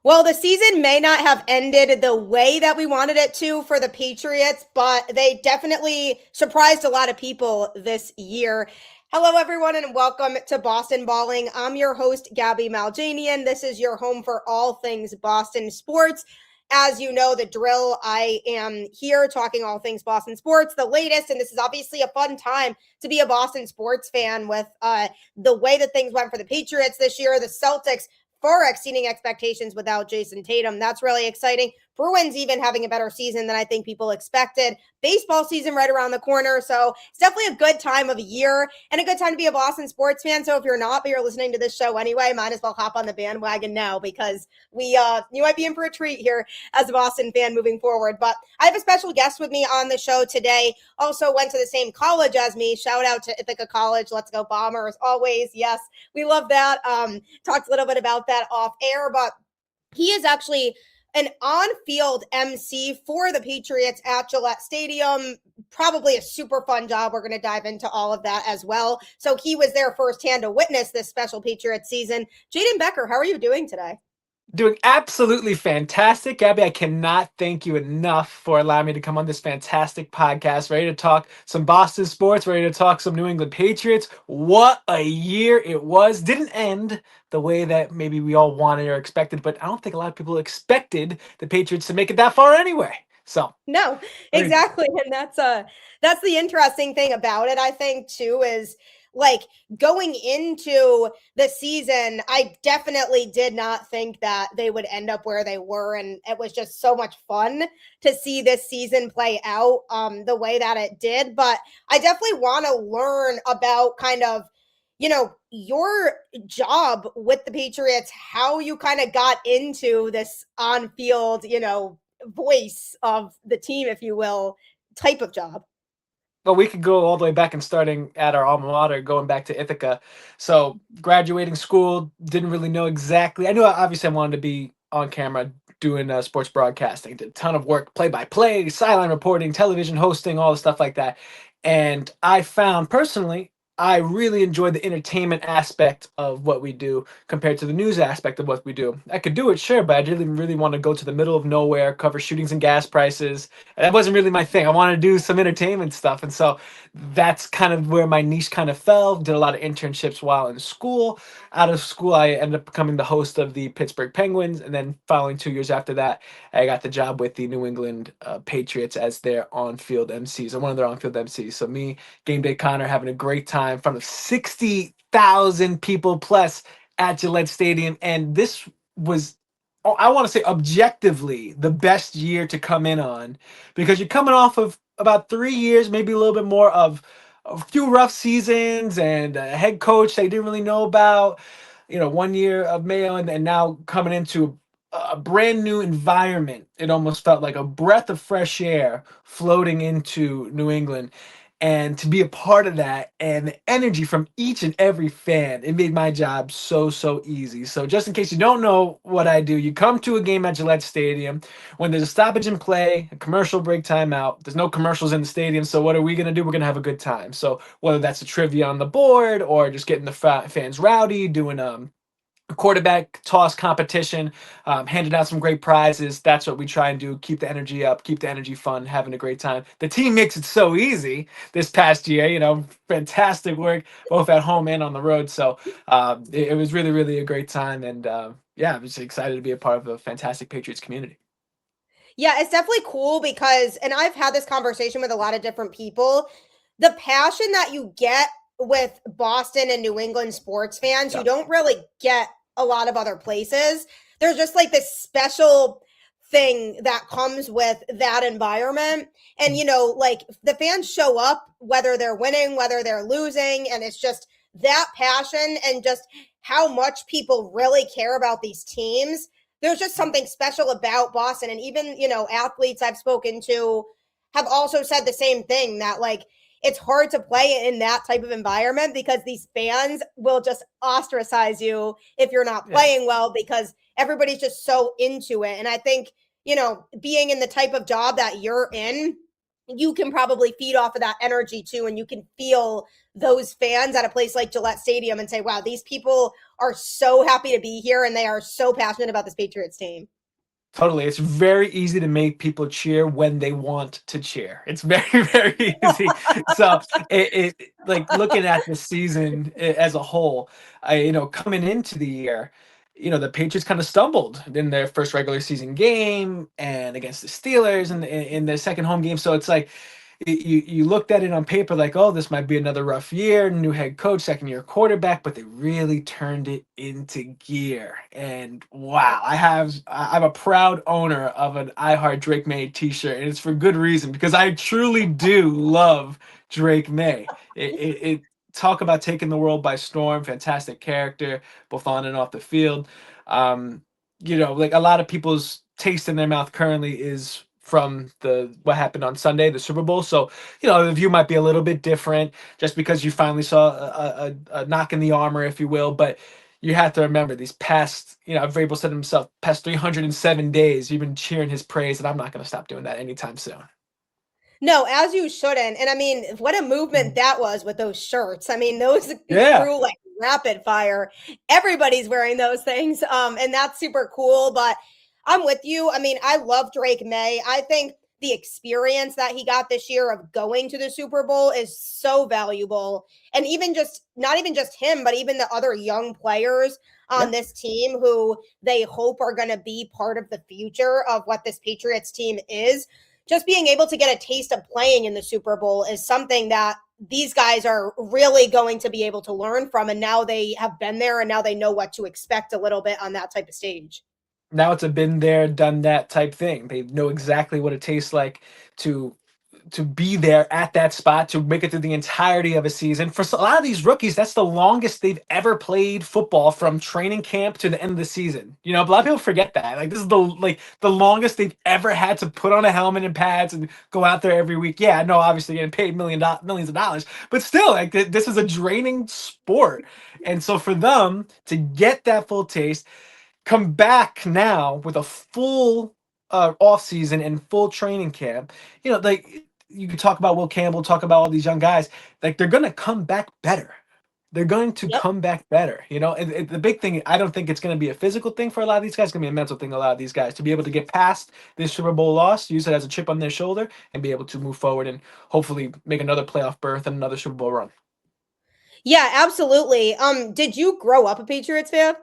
Well, the season may not have ended the way that we wanted it to for the Patriots, but they definitely surprised a lot of people this year. Hello, everyone, and welcome to Boston Balling. I'm your host, Gabby Maljanian. This is your home for all things Boston sports. As you know, the drill, I am here talking all things Boston sports, the latest, and this is obviously a fun time to be a Boston sports fan with the way that things went for the Patriots this year. The Celtics far exceeding expectations without Jason Tatum. That's really exciting. Bruins even having a better season than I think people expected. Baseball season right around the corner. So it's definitely a good time of year and a good time to be a Boston sports fan. So if you're not, but you're listening to this show anyway, might as well hop on the bandwagon now because you might be in for a treat here as a Boston fan moving forward. But I have a special guest with me on the show today. Also went to the same college as me. Shout out to Ithaca College. Let's go Bombers. Always. Yes, we love that. Talked a little bit about that off air, but he is actually an on-field MC for the Patriots at Gillette Stadium. Probably a super fun job. We're going to dive into all of that as well. So he was there firsthand to witness this special Patriots season. Jayden Becker, how are you doing today? Doing absolutely fantastic. Gabby, I cannot thank you enough for allowing me to come on this fantastic podcast. Ready to talk some Boston sports, ready to talk some New England Patriots. What a year it was. Didn't end the way that maybe we all wanted or expected, but I don't think a lot of people expected the Patriots to make it that far anyway. So, No, very good. exactly. And that's the interesting thing about it, I think, too, is like going into the season, I definitely did not think that they would end up where they were. And it was just so much fun to see this season play out the way that it did. But I definitely want to learn about kind of, your job with the Patriots, how you kind of got into this on field, voice of the team, if you will, type of job. Well, we could go all the way back and starting at our alma mater, going back to Ithaca. So, graduating school, didn't really know exactly. I knew obviously I wanted to be on camera doing sports broadcasting. Did a ton of work, play by play, sideline reporting, television hosting, all the stuff like that. And I found personally, I really enjoyed the entertainment aspect of what we do compared to the news aspect of what we do. I could do it, sure, but I didn't really want to go to the middle of nowhere, cover shootings and gas prices. That wasn't really my thing. I wanted to do some entertainment stuff. And so that's kind of where my niche kind of fell. Did a lot of internships while in school. Out of school, I ended up becoming the host of the Pittsburgh Penguins. And then following 2 years after that, I got the job with the New England Patriots as their on-field MCs, or one of their on-field MCs. So me, Game Day Connor, having a great time in front of 60,000 people plus at Gillette Stadium. And this was, I want to say, objectively the best year to come in on, because you're coming off of about 3 years, maybe a little bit more, of a few rough seasons and a head coach they didn't really know about. 1 year of Mayo, and now coming into a brand new environment. It almost felt like a breath of fresh air floating into New England. And to be a part of that and the energy from each and every fan, it made my job so, so easy. So, just in case you don't know what I do, you come to a game at Gillette Stadium when there's a stoppage in play, a commercial break timeout. There's no commercials in the stadium. So, what are we going to do? We're going to have a good time. So, whether that's a trivia on the board or just getting the fans rowdy, doing quarterback toss competition, handed out some great prizes. That's what we try and do. Keep the energy up, keep the energy fun, having a great time. The team makes it so easy this past year. Fantastic work both at home and on the road. So it was really, really a great time. And yeah, I'm just excited to be a part of a fantastic Patriots community. Yeah, it's definitely cool because, and I've had this conversation with a lot of different people, the passion that you get with Boston and New England sports fans, you Yeah. don't really get a lot of other places. There's just like this special thing that comes with that environment. And, like the fans show up, whether they're winning, whether they're losing, and it's just that passion and just how much people really care about these teams. There's just something special about Boston. And even, athletes I've spoken to have also said the same thing, that like it's hard to play in that type of environment because these fans will just ostracize you if you're not Yeah. playing well because everybody's just so into it. And I think, being in the type of job that you're in, you can probably feed off of that energy too, and you can feel those fans at a place like Gillette Stadium and say, wow, these people are so happy to be here and they are so passionate about this Patriots team. Totally. It's very easy to make people cheer when they want to cheer. It's very, very easy. So like looking at the season as a whole, coming into the year, the Patriots kind of stumbled in their first regular season game and against the Steelers and in their second home game. So it's like you looked at it on paper like, oh, this might be another rough year, new head coach, second year quarterback, but they really turned it into gear. And wow, I'm a proud owner of an I Heart Drake Maye t-shirt, and it's for good reason because I truly do love Drake Maye. It talk about taking the world by storm, fantastic character, both on and off the field. Like a lot of people's taste in their mouth currently is from what happened on Sunday, the Super Bowl. So, the view might be a little bit different just because you finally saw a knock in the armor, if you will. But you have to remember these past, Vrabel said himself, past 307 days, you've been cheering his praise, and I'm not going to stop doing that anytime soon. No, as you shouldn't. And I mean, what a movement that was with those shirts. I mean, those Yeah. grew like rapid fire. Everybody's wearing those things. And that's super cool. But I'm with you. I mean, I love Drake Maye. I think the experience that he got this year of going to the Super Bowl is so valuable. And even just not even just him, but even the other young players on this team who they hope are going to be part of the future of what this Patriots team is. Just being able to get a taste of playing in the Super Bowl is something that these guys are really going to be able to learn from. And now they have been there and now they know what to expect a little bit on that type of stage. Now it's a been there, done that type thing. They know exactly what it tastes like to be there at that spot, to make it through the entirety of a season. For a lot of these rookies, that's the longest they've ever played football from training camp to the end of the season. A lot of people forget that. Like this is the longest they've ever had to put on a helmet and pads and go out there every week. Yeah, no, obviously getting paid millions of dollars, but still, like this is a draining sport. And so for them to get that full taste, come back now with a full off season and full training camp, like you could talk about Will Campbell, talk about all these young guys, like they're going to come back better. They're going to come back better, and the big thing, I don't think it's going to be a physical thing for a lot of these guys. It's going to be a mental thing. A lot of these guys to be able to get past this Super Bowl loss, use it as a chip on their shoulder, and be able to move forward and hopefully make another playoff berth and another Super Bowl run. Yeah, absolutely. Did you grow up a Patriots fan?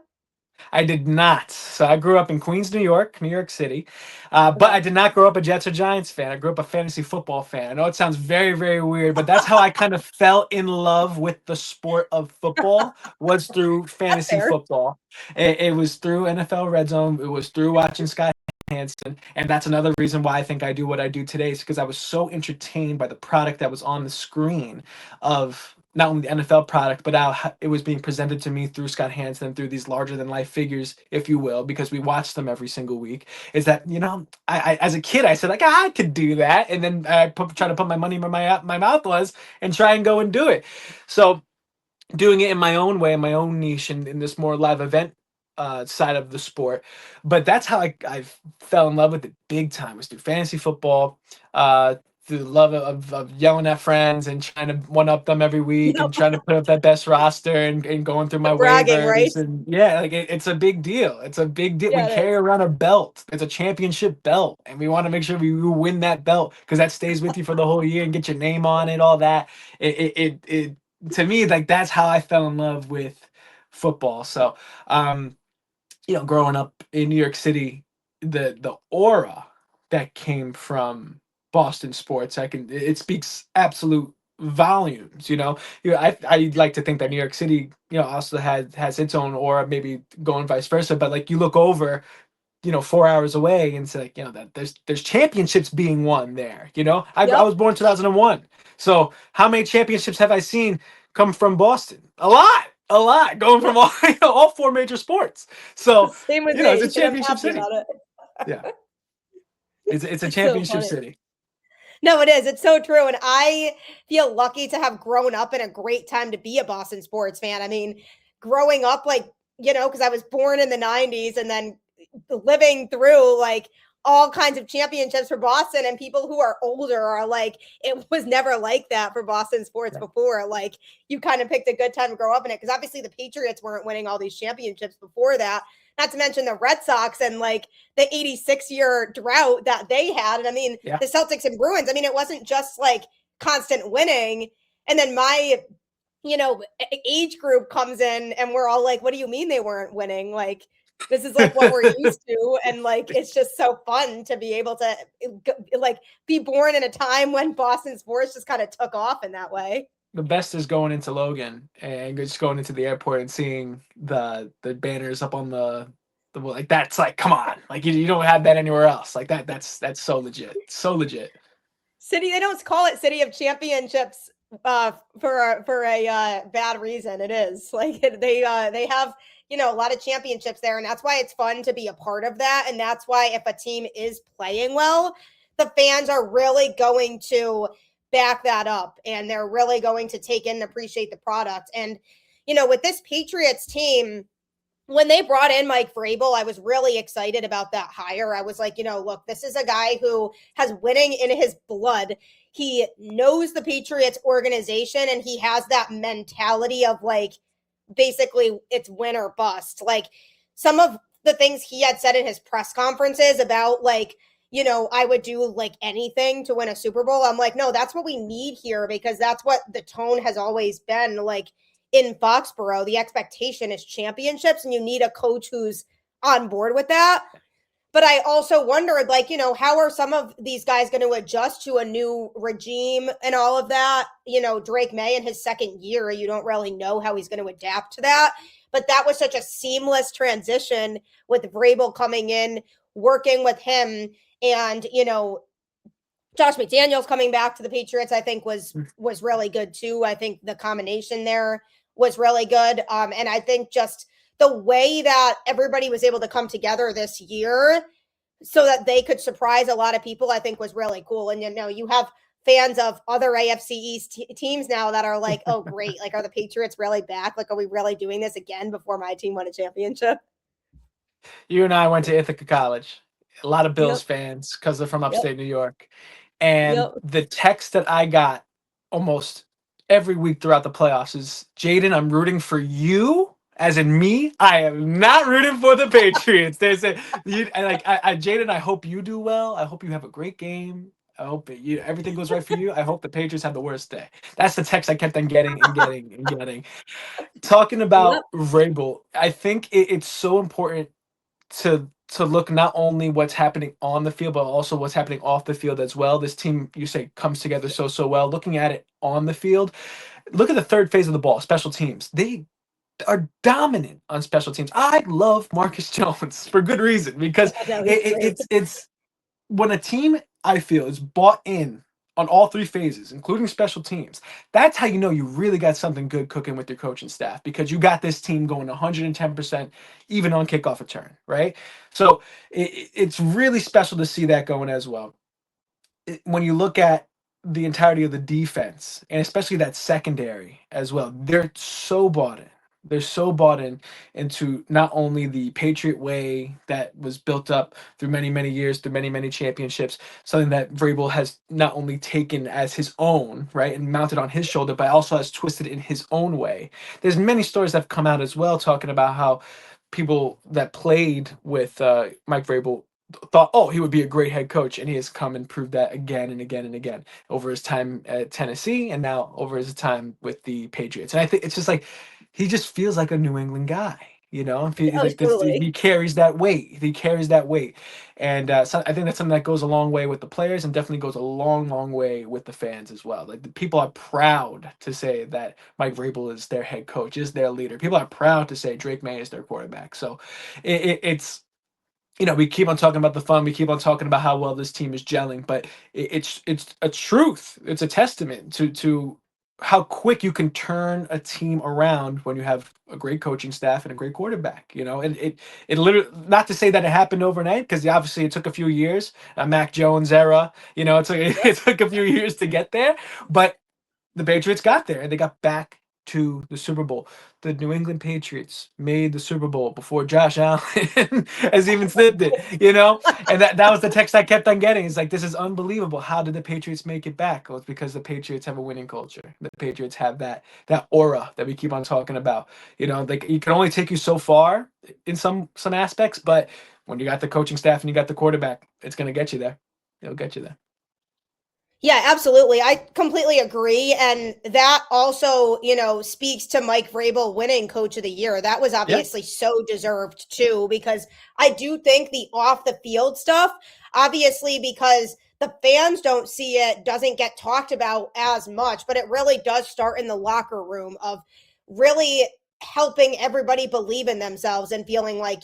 I did not. So I grew up in Queens, New York City. But I did not grow up a Jets or Giants fan. I grew up a fantasy football fan. I know it sounds very, very weird, but that's how I kind of fell in love with the sport of football, was through fantasy football. It was through NFL Red Zone. It was through watching Scott Hansen. And that's another reason why I think I do what I do today, is because I was so entertained by the product that was on the screen of not only the NFL product, but how it was being presented to me through Scott Hansen, through these larger than life figures, if you will, because we watched them every single week. Is that, I as a kid, I said, like, I could do that. And then I try to put my money where my mouth was and try and go and do it. So doing it in my own way, in my own niche, in this more live event side of the sport. But that's how I fell in love with it big time, was through fantasy football, through the love of yelling at friends and trying to one up them every week and trying to put up that best roster and going through my bragging, waivers. right? And yeah, like it's a big deal. It's a big deal. Yeah, We carry around a belt. It's a championship belt, and we want to make sure we win that belt because that stays with you for the whole year and get your name on it, all that. It to me, like, that's how I fell in love with football. So growing up in New York City, the aura that came from Boston sports, it speaks absolute volumes. I like to think that New York City, also has its own aura, maybe going vice versa. But like you look over, 4 hours away, and it's like, that there's championships being won there. I was born 2001, so how many championships have I seen come from Boston? A lot, going from all four major sports. So same with me. it's a championship city. About it. Yeah, it's a championship city. No, it is. It's so true. And I feel lucky to have grown up in a great time to be a Boston sports fan. I mean, growing up, like, because I was born in the 90s and then living through like all kinds of championships for Boston, and people who are older are like, it was never like that for Boston sports before. Like, you kind of picked a good time to grow up in it, because obviously the Patriots weren't winning all these championships before that. Not to mention the Red Sox and like the 86-year drought that they had. And I mean, the Celtics and Bruins, I mean, it wasn't just like constant winning. And then my, age group comes in and we're all like, what do you mean they weren't winning? Like, this is like what we're used to. And like, it's just so fun to be able to like be born in a time when Boston sports just kind of took off in that way. The best is going into Logan and just going into the airport and seeing the banners up on the like, that's like, come on, like you don't have that anywhere else. Like that's so legit. So legit. City, they don't call it City of Championships for a bad reason. It is like they have a lot of championships there, and that's why it's fun to be a part of that. And that's why if a team is playing well, the fans are really going to back that up, and they're really going to take in and appreciate the product. And with this Patriots team, when they brought in Mike Vrabel, I was really excited about that hire. I was like, look, this is a guy who has winning in his blood. He knows the Patriots organization, and he has that mentality of like, basically it's win or bust. Like, some of the things he had said in his press conferences about like, I would do like anything to win a Super Bowl. I'm like, no, that's what we need here, because that's what the tone has always been. Like, in Foxborough, the expectation is championships, and you need a coach who's on board with that. But I also wondered, like, how are some of these guys going to adjust to a new regime and all of that? Drake Maye in his second year, you don't really know how he's going to adapt to that. But that was such a seamless transition with Vrabel coming in, working with him, and, Josh McDaniels coming back to the Patriots, I think was really good too. I think the combination there was really good. And I think just the way that everybody was able to come together this year so that they could surprise a lot of people, I think was really cool. And, you have fans of other AFC East teams now that are like, oh, great. Like, are the Patriots really back? Like, are we really doing this again before my team won a championship? You and I went to Ithaca College. A lot of Bills fans, because they're from upstate New York. And the text that I got almost every week throughout the playoffs is, Jayden, I'm rooting for you, as in me. I am not rooting for the Patriots. They say, Jayden, I hope you do well. I hope you have a great game. I hope everything goes right for you. I hope the Patriots have the worst day. That's the text I kept on getting and getting and getting. Talking about Vrabel, I think it's so important to look not only what's happening on the field, but also what's happening off the field as well. This team, you say, comes together so well. Looking at it on the field, look at the third phase of the ball, special teams. They are dominant on special teams. I love Marcus Jones for good reason, because it's when a team, I feel, is bought in on all three phases, including special teams, that's how you know you really got something good cooking with your coaching staff, because you got this team going 110% even on kickoff return, right? So it's really special to see that going as well. When you look at the entirety of the defense, and especially that secondary as well, they're so bought in. They're so bought into not only the Patriot way that was built up through many, many years, through many, many championships, something that Vrabel has not only taken as his own, right, and mounted on his shoulder, but also has twisted in his own way. There's many stories that have come out as well talking about how people that played with Mike Vrabel thought, oh, he would be a great head coach, and he has come and proved that again and again and again over his time at Tennessee and now over his time with the Patriots. And I think it's just like, he just feels like a New England guy, he carries that weight. He carries that weight. And so I think that's something that goes a long way with the players, and definitely goes a long, long way with the fans as well. Like, the people are proud to say that Mike Vrabel is their head coach, is their leader. People are proud to say Drake Maye is their quarterback. So it's, we keep on talking about the fun. We keep on talking about how well this team is gelling, but it's a truth. It's a testament to how quick you can turn a team around when you have a great coaching staff and a great quarterback. And it literally, not to say that it happened overnight, because obviously it took a few years, a Mac Jones era. It took a few years to get there, but the Patriots got there, and they got back to the Super Bowl. The New England Patriots made the Super Bowl before Josh Allen has even sniffed it, you know? And that was the text I kept on getting. It's like, this is unbelievable. How did the Patriots make it back? Well, it's because the Patriots have a winning culture. The Patriots have that aura that we keep on talking about. You know, like, you can only take you so far in some aspects, but when you got the coaching staff and you got the quarterback, it's going to get you there. It'll get you there. Yeah, absolutely. I completely agree. And that also, speaks to Mike Vrabel winning Coach of the Year. That was Yeah. obviously so deserved too, because I do think the off the field stuff, obviously, because the fans don't see it, doesn't get talked about as much, but it really does start in the locker room of really helping everybody believe in themselves and feeling like,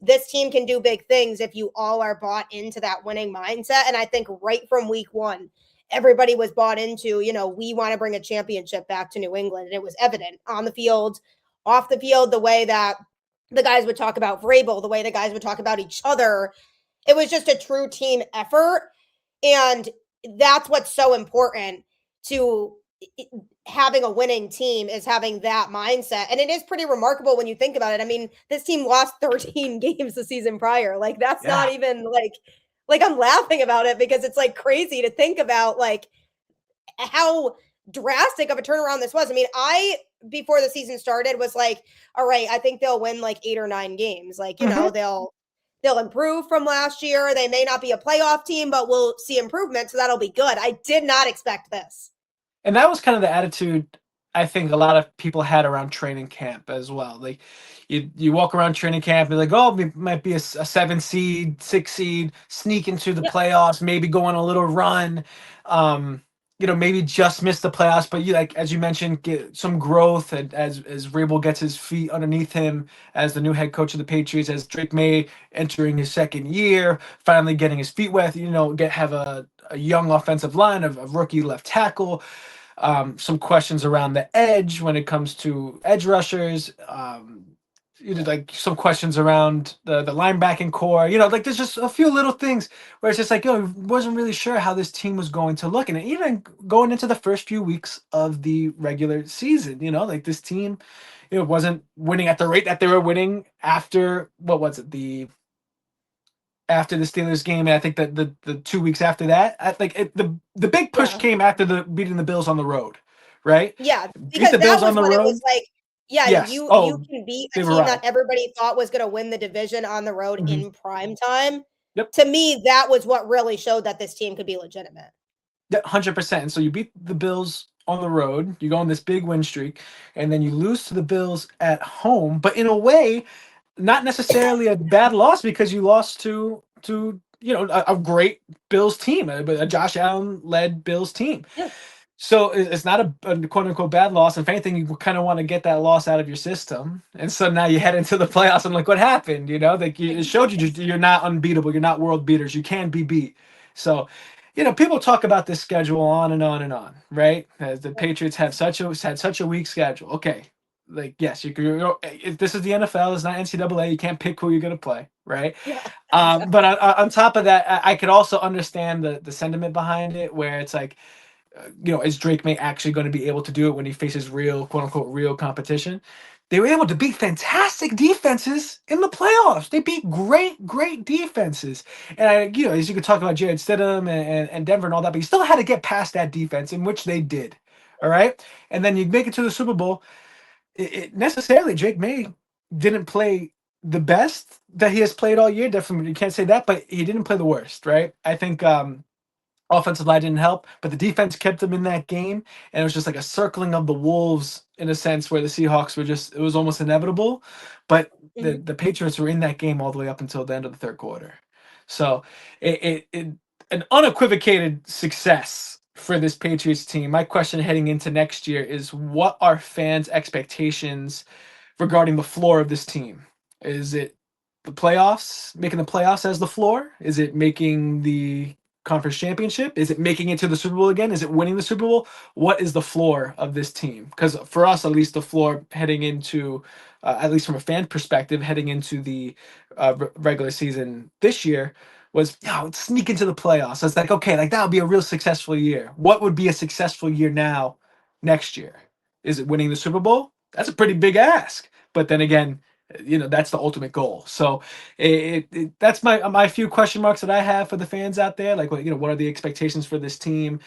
this team can do big things if you all are bought into that winning mindset. And I think right from week one, everybody was bought into, we want to bring a championship back to New England. And it was evident on the field, off the field, the way that the guys would talk about Vrabel, the way the guys would talk about each other. It was just a true team effort. And that's what's so important to having a winning team, is having that mindset. And it is pretty remarkable when you think about it. I mean, this team lost 13 games the season prior. Like, that's not even like I'm laughing about it because it's like crazy to think about like how drastic of a turnaround this was. I mean, before the season started was like, all right, I think they'll win like 8 or 9 games. Like, they'll improve from last year. They may not be a playoff team, but we'll see improvement. So that'll be good. I did not expect this. And that was kind of the attitude I think a lot of people had around training camp as well. Like, you walk around training camp and like, oh, we might be a 7 seed, 6 seed, sneak into the playoffs, maybe go on a little run. Maybe just miss the playoffs, but as you mentioned, get some growth as Vrabel gets his feet underneath him as the new head coach of the Patriots, as Drake Maye entering his second year, finally getting his feet wet. Have a young offensive line of rookie left tackle. Some questions around the edge when it comes to edge rushers. Some questions around the linebacking core. There's just a few little things where it's just like, wasn't really sure how this team was going to look. And even going into the first few weeks of the regular season, this team, wasn't winning at the rate that they were winning after, what was it, after the Steelers game. And I think that the 2 weeks after that, I think the big push came after the beating the Bills on the road, right? Yeah, Beat because the that Bills was on the when it road. was like, Yes. you can beat a they were team right. that everybody thought was going to win the division on the road in prime time. Yep. To me, that was what really showed that this team could be legitimate. 100%. And so you beat the Bills on the road, you go on this big win streak, and then you lose to the Bills at home, but in a way, not necessarily a bad loss, because you lost to a great Bills team, a Josh Allen led Bills team. Yeah. So it's not a quote unquote bad loss. If anything, you kind of want to get that loss out of your system. And so now you head into the playoffs and like, what happened? It showed you you're not unbeatable. You're not world beaters. You can be beat. So, people talk about this schedule on and on and on, right? As the Patriots had such a weak schedule. Okay, like, yes, this is the NFL. It's not NCAA. You can't pick who you're gonna play, right? Yeah. But on top of that, I could also understand the sentiment behind it, where it's like, is Drake May actually going to be able to do it when he faces real, quote unquote, real competition? They were able to beat fantastic defenses in the playoffs. They beat great defenses. And as you could talk about Jared Stidham and Denver and all that, but you still had to get past that defense, in which they did. All right. And then you make it to the Super Bowl. Necessarily, Drake May didn't play the best that he has played all year. Definitely, you can't say that, but he didn't play the worst, right? I think offensive line didn't help, but the defense kept them in that game, and it was just like a circling of the wolves in a sense, where the Seahawks it was almost inevitable, but the Patriots were in that game all the way up until the end of the third quarter. So it an unequivocated success for this Patriots team. My question heading into next year is, what are fans' expectations regarding the floor of this team? Is it the playoffs, making the playoffs as the floor? Is it making the conference championship? Is it making it to the Super Bowl again? Is it winning the Super Bowl? What is the floor of this team? Because for us, at least, the floor heading into, at least from a fan perspective, heading into the regular season this year was, sneak into the playoffs. So it's like, okay, like that would be a real successful year. What would be a successful year now, next year? Is it winning the Super Bowl? That's a pretty big ask. But then again, that's the ultimate goal. So that's my few question marks that I have for the fans out there. Like, what are the expectations for this team?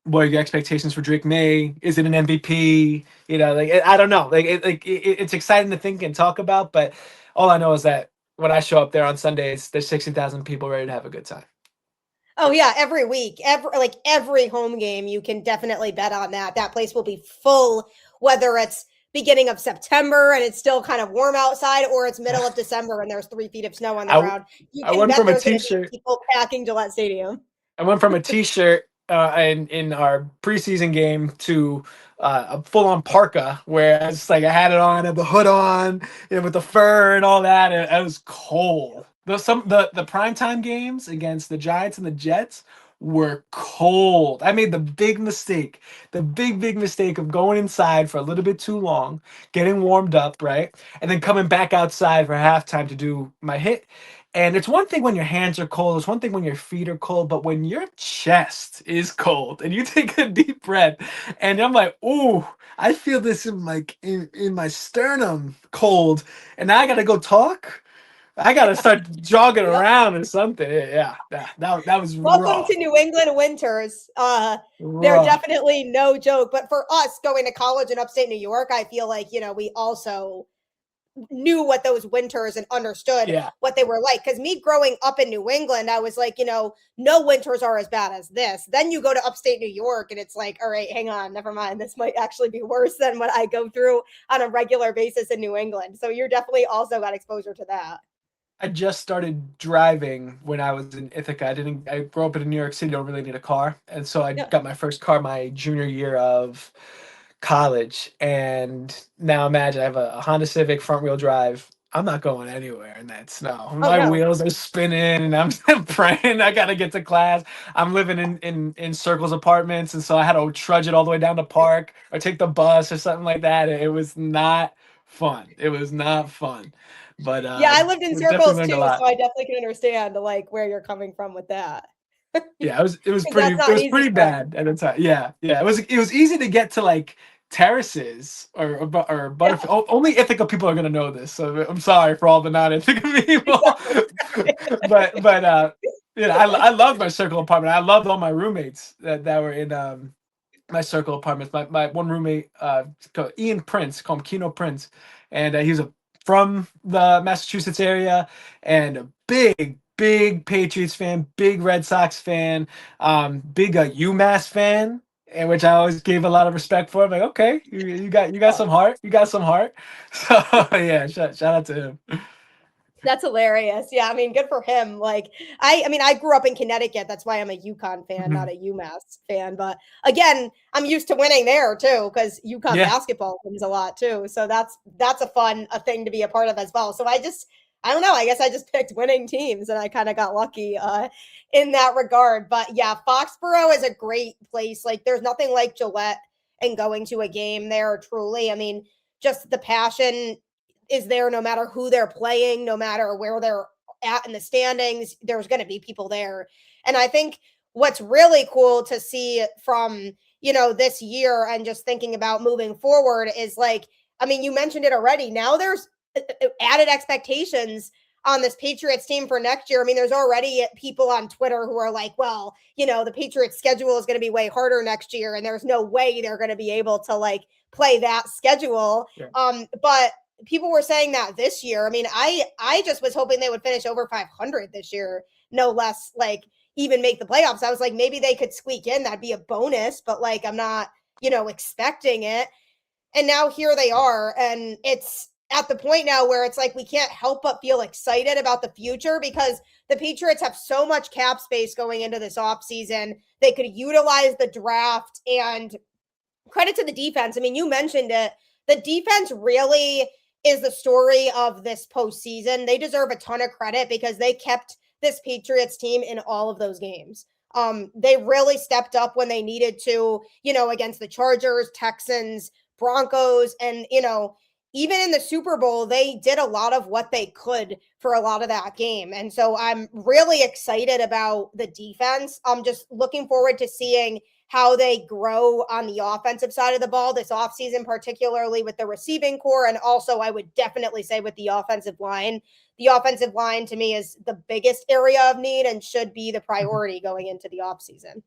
What are your expectations for Drake Maye? Is it an MVP? I don't know. It's exciting to think and talk about, but all I know is that when I show up there on Sundays, there's 60,000 people ready to have a good time. Oh yeah, every week, every home game, you can definitely bet on that. That place will be full, whether it's beginning of September and it's still kind of warm outside, or it's middle of December and there's 3 feet of snow on the ground. You can bet there's going to be people packing Gillette Stadium. I went from a T-shirt in our preseason game to a full-on parka, where I had it on, had the hood on, with the fur and all that. It was cold. The primetime games against the Giants and the Jets were cold. I made the big mistake of going inside for a little bit too long, getting warmed up, right? And then coming back outside for halftime to do my hit. And it's one thing when your hands are cold, it's one thing when your feet are cold, but when your chest is cold and you take a deep breath and I'm like, ooh, I feel this in my sternum cold, and now I gotta go talk. I gotta start jogging around or something. Yeah, that was welcome rough. to New England winters. They're definitely no joke. But for us going to college in upstate New York, I feel like we also knew what those winters and understood what they were like. Because me growing up in New England, I was like, no winters are as bad as this. Then you go to upstate New York and it's like, all right, hang on, never mind. This might actually be worse than what I go through on a regular basis in New England. So you're definitely also got exposure to that. I just started driving when I was in Ithaca. I grew up in New York City, don't really need a car. And so I got my first car my junior year of college. And now imagine I have a Honda Civic front wheel drive. I'm not going anywhere in that snow. My wheels are spinning and I'm praying I got to get to class. I'm living in Circles apartments. And so I had to trudge it all the way down to Park or take the bus or something like that. It was not fun. It was not fun. But I lived in Circles too, so I definitely can understand where you're coming from with that. Yeah, it was pretty bad at the time. Yeah. It was easy to get to terraces or butterfield. Only Ithaca people are gonna know this, so I'm sorry for all the non-Ithaca people. but I loved my Circle apartment. I loved all my roommates that were in my Circle apartments. My one roommate, called Ian Prince, called him Keno Prince, and he was from the Massachusetts area and a big Patriots fan, big Red Sox fan, big UMass fan, and which I always gave a lot of respect for. I'm like, okay, you got some heart, So yeah, shout out to him. That's hilarious. Yeah, I mean, good for him. I grew up in Connecticut. That's why I'm a UConn fan, not a UMass fan. But again, I'm used to winning there too, because UConn basketball wins a lot too. So that's a fun thing to be a part of as well. So I don't know. I guess I just picked winning teams, and I kind of got lucky in that regard. But yeah, Foxborough is a great place. There's nothing like Gillette and going to a game there. Truly, I mean, just the passion is there no matter who they're playing, no matter where they're at in the standings, there's going to be people there. And I think what's really cool to see from, this year and just thinking about moving forward is you mentioned it already. Now there's added expectations on this Patriots team for next year. I mean, there's already people on Twitter who are like, well, the Patriots schedule is going to be way harder next year. And there's no way they're going to be able to play that schedule. Yeah. But people were saying that this year. I mean, I just was hoping they would finish over 500 this year, no less, even make the playoffs. I was like, maybe they could squeak in. That'd be a bonus, but I'm not, expecting it. And now here they are. And it's at the point now where it's we can't help but feel excited about the future because the Patriots have so much cap space going into this offseason. They could utilize the draft, and credit to the defense. I mean, you mentioned it. The defense really is the story of this postseason. They deserve a ton of credit because they kept this Patriots team in all of those games. They really stepped up when they needed to, against the Chargers, Texans, Broncos, and, even in the Super Bowl, they did a lot of what they could for a lot of that game. And so I'm really excited about the defense. I'm just looking forward to seeing how they grow on the offensive side of the ball this offseason, particularly with the receiving core. And also, I would definitely say with the offensive line. The offensive line, to me, is the biggest area of need and should be the priority going into the offseason.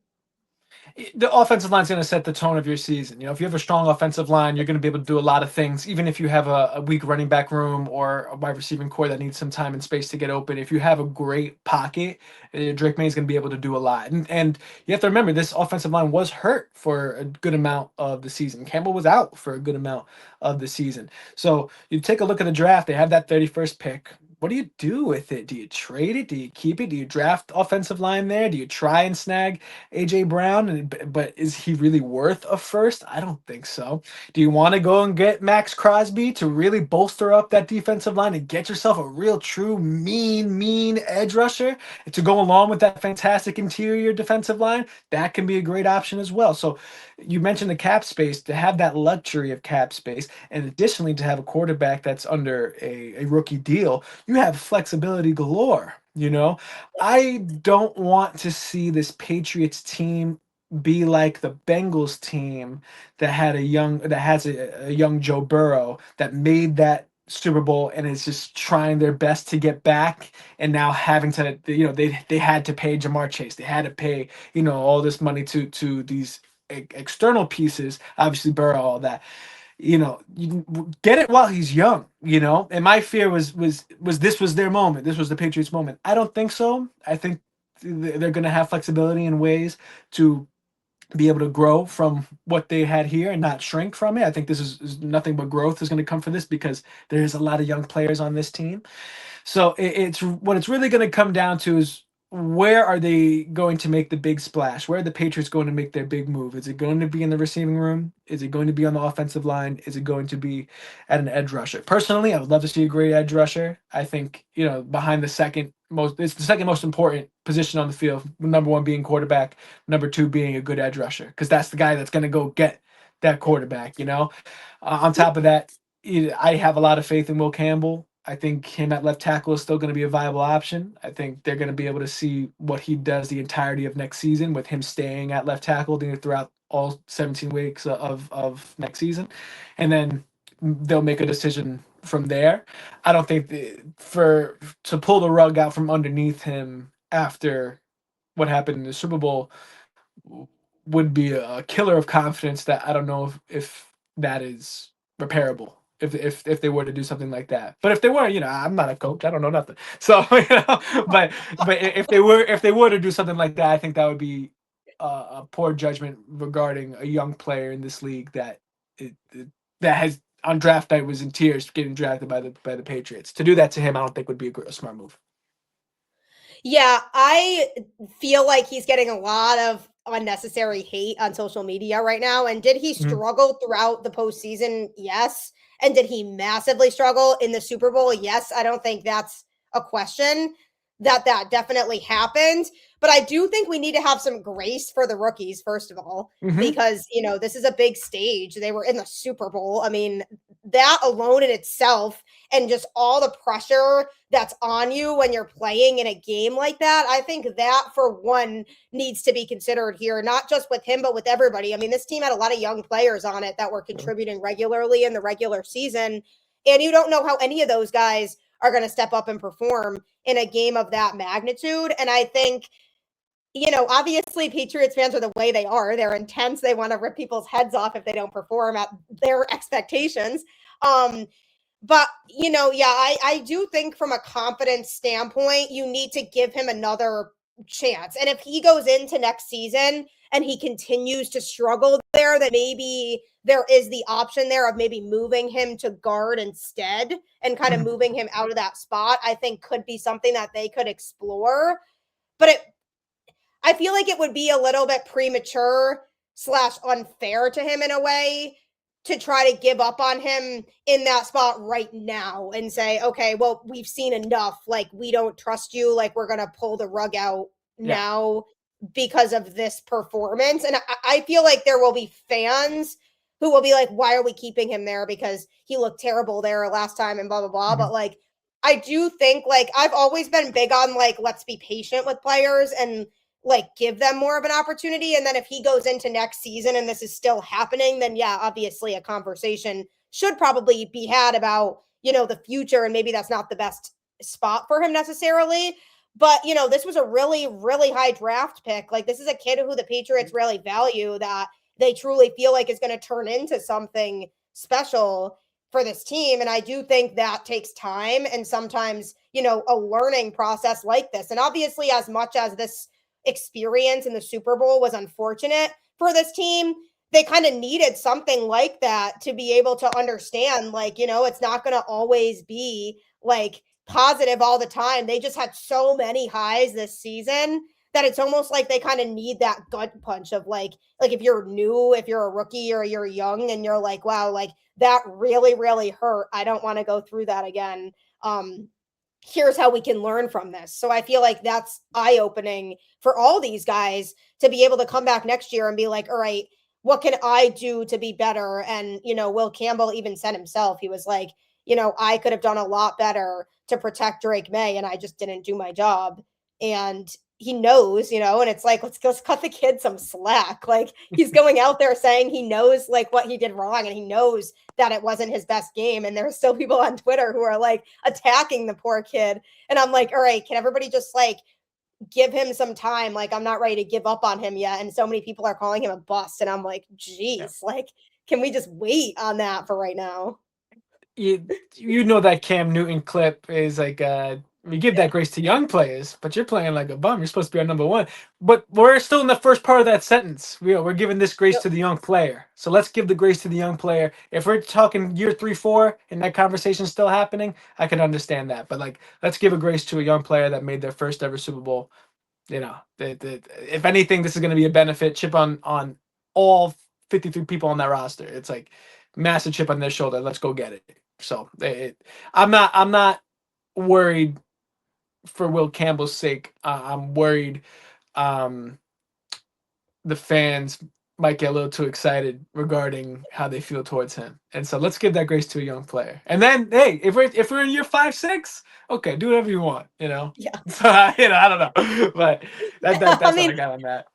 The offensive line is going to set the tone of your season. If you have a strong offensive line, you're going to be able to do a lot of things. Even if you have a weak running back room or a wide receiving core that needs some time and space to get open, if you have a great pocket, Drake Maye is going to be able to do a lot. And you have to remember, this offensive line was hurt for a good amount of the season. Campbell was out for a good amount of the season. So you take a look at the draft. They have that 31st pick. What do you do with it? Do you trade it? Do you keep it? Do you draft offensive line there? Do you try and snag AJ Brown? But is he really worth a first? I don't think so. Do you want to go and get Max Crosby to really bolster up that defensive line and get yourself a real, true, mean edge rusher to go along with that fantastic interior defensive line? That can be a great option as well. So you mentioned the cap space. To have that luxury of cap space, and additionally to have a quarterback that's under a rookie deal, you have flexibility galore. I don't want to see this Patriots team be like the Bengals team that has a young Joe Burrow that made that Super Bowl and is just trying their best to get back, and now having to, they had to pay Jamar Chase, they had to pay all this money to these external pieces, obviously Burrow, all that. You get it while he's young. And my fear was this was their moment. This was the Patriots moment. I don't think so. I think they're going to have flexibility in ways to be able to grow from what they had here and not shrink from it. I think this is nothing but growth is going to come from this, because there's a lot of young players on this team. So it's what it's really going to come down to is, where are they going to make the big splash? Where are the Patriots going to make their big move? Is it going to be in the receiving room? Is it going to be on the offensive line? Is it going to be at an edge rusher? Personally, I would love to see a great edge rusher. I think, behind it's the second most important position on the field. Number one being quarterback, number two being a good edge rusher, because that's the guy that's going to go get that quarterback. On top of that, I have a lot of faith in Will Campbell. I think him at left tackle is still going to be a viable option. I think they're going to be able to see what he does the entirety of next season, with him staying at left tackle throughout all 17 weeks of next season. And then they'll make a decision from there. I don't think to pull the rug out from underneath him after what happened in the Super Bowl would be a killer of confidence that I don't know if that is repairable, if they were to do something like that. But if they were, I'm not a coach, I don't know nothing. So but if they were to do something like that, I think that would be a poor judgment regarding a young player in this league that has on draft night was in tears getting drafted by the Patriots. To do that to him, I don't think would be a smart move. Yeah, I feel like he's getting a lot of unnecessary hate on social media right now. And did he struggle throughout the postseason? Yes. And did he massively struggle in the Super Bowl? Yes. I don't think that's a question. That definitely happened. But I do think we need to have some grace for the rookies, first of all, because, this is a big stage. They were in the Super Bowl. I mean, that alone in itself, and just all the pressure that's on you when you're playing in a game like that, I think that, for one, needs to be considered here, not just with him, but with everybody. I mean, this team had a lot of young players on it that were contributing regularly in the regular season, and you don't know how any of those guys are going to step up and perform in a game of that magnitude. And I think, obviously Patriots fans are the way they are. They're intense. They want to rip people's heads off if they don't perform at their expectations. But, I do think from a confidence standpoint, you need to give him another chance. And if he goes into next season and he continues to struggle there, then maybe there is the option there of maybe moving him to guard instead and kind of moving him out of that spot. I think could be something that they could explore. But I feel like it would be a little bit premature / unfair to him in a way to try to give up on him in that spot right now and say, okay, well, we've seen enough. Like, we don't trust you. Like, we're going to pull the rug out now because of this performance. And I feel like there will be fans who will be like, why are we keeping him there? Because he looked terrible there last time and blah, blah, blah. But I do think, I've always been big on, let's be patient with players. And like give them more of an opportunity. And then if he goes into next season and this is still happening, then yeah, obviously a conversation should probably be had about, the future. And maybe that's not the best spot for him necessarily. But, this was a really, really high draft pick. Like, this is a kid who the Patriots really value, that they truly feel like is going to turn into something special for this team. And I do think that takes time and sometimes, a learning process like this. And obviously, as much as this experience in the Super Bowl was unfortunate for this team, they kind of needed something like that to be able to understand, like, it's not going to always be like positive all the time. They just had so many highs this season that it's almost like they kind of need that gut punch of like if you're new, if you're a rookie or you're young and you're like, wow, like that really, really hurt. I don't want to go through that again. Here's how we can learn from this. So I feel like that's eye-opening for all these guys to be able to come back next year and be like, all right, what can I do to be better? And, Will Campbell even said himself, he was like, I could have done a lot better to protect Drake Maye, and I just didn't do my job. And he knows, and it's like, let's cut the kid some slack. Like, he's going out there saying he knows like what he did wrong, and he knows that it wasn't his best game. And there's still people on Twitter who are like attacking the poor kid. And I'm like, all right, can everybody just like give him some time? Like, I'm not ready to give up on him yet. And so many people are calling him a bust. And I'm like, geez, like, can we just wait on that for right now? You know that Cam Newton clip is like we give that grace to young players, but you're playing like a bum. You're supposed to be our number one. But we're still in the first part of that sentence. We're giving this grace to the young player. So let's give the grace to the young player. If we're talking year 3, 4, and that conversation's still happening, I can understand that. But like, let's give a grace to a young player that made their first ever Super Bowl. If anything, this is going to be a benefit. Chip on all 53 people on that roster. It's like massive chip on their shoulder. Let's go get it. So I'm not worried for Will Campbell's sake. I'm worried the fans might get a little too excited regarding how they feel towards him. And so let's give that grace to a young player. And then, hey, if we're in year 5, 6, okay, do whatever you want. Yeah. So I don't know, but that's what I got on that.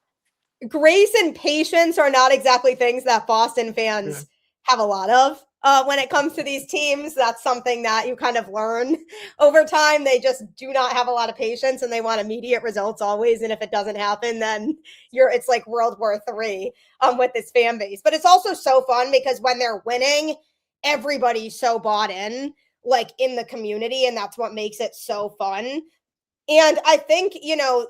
Grace and patience are not exactly things that Boston fans have a lot of. When it comes to these teams, that's something that you kind of learn over time. They just do not have a lot of patience and they want immediate results always. And if it doesn't happen, then it's like World War III with this fan base. But it's also so fun because when they're winning, everybody's so bought in, like in the community. And that's what makes it so fun. And I think,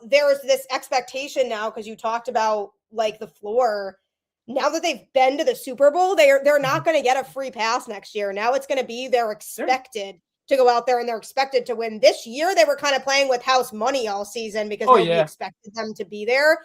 there's this expectation now, because you talked about like the floor. Now that they've been to the Super Bowl, they're not going to get a free pass next year. Now it's going to be they're expected to go out there and they're expected to win. This year, they were kind of playing with house money all season because nobody expected them to be there.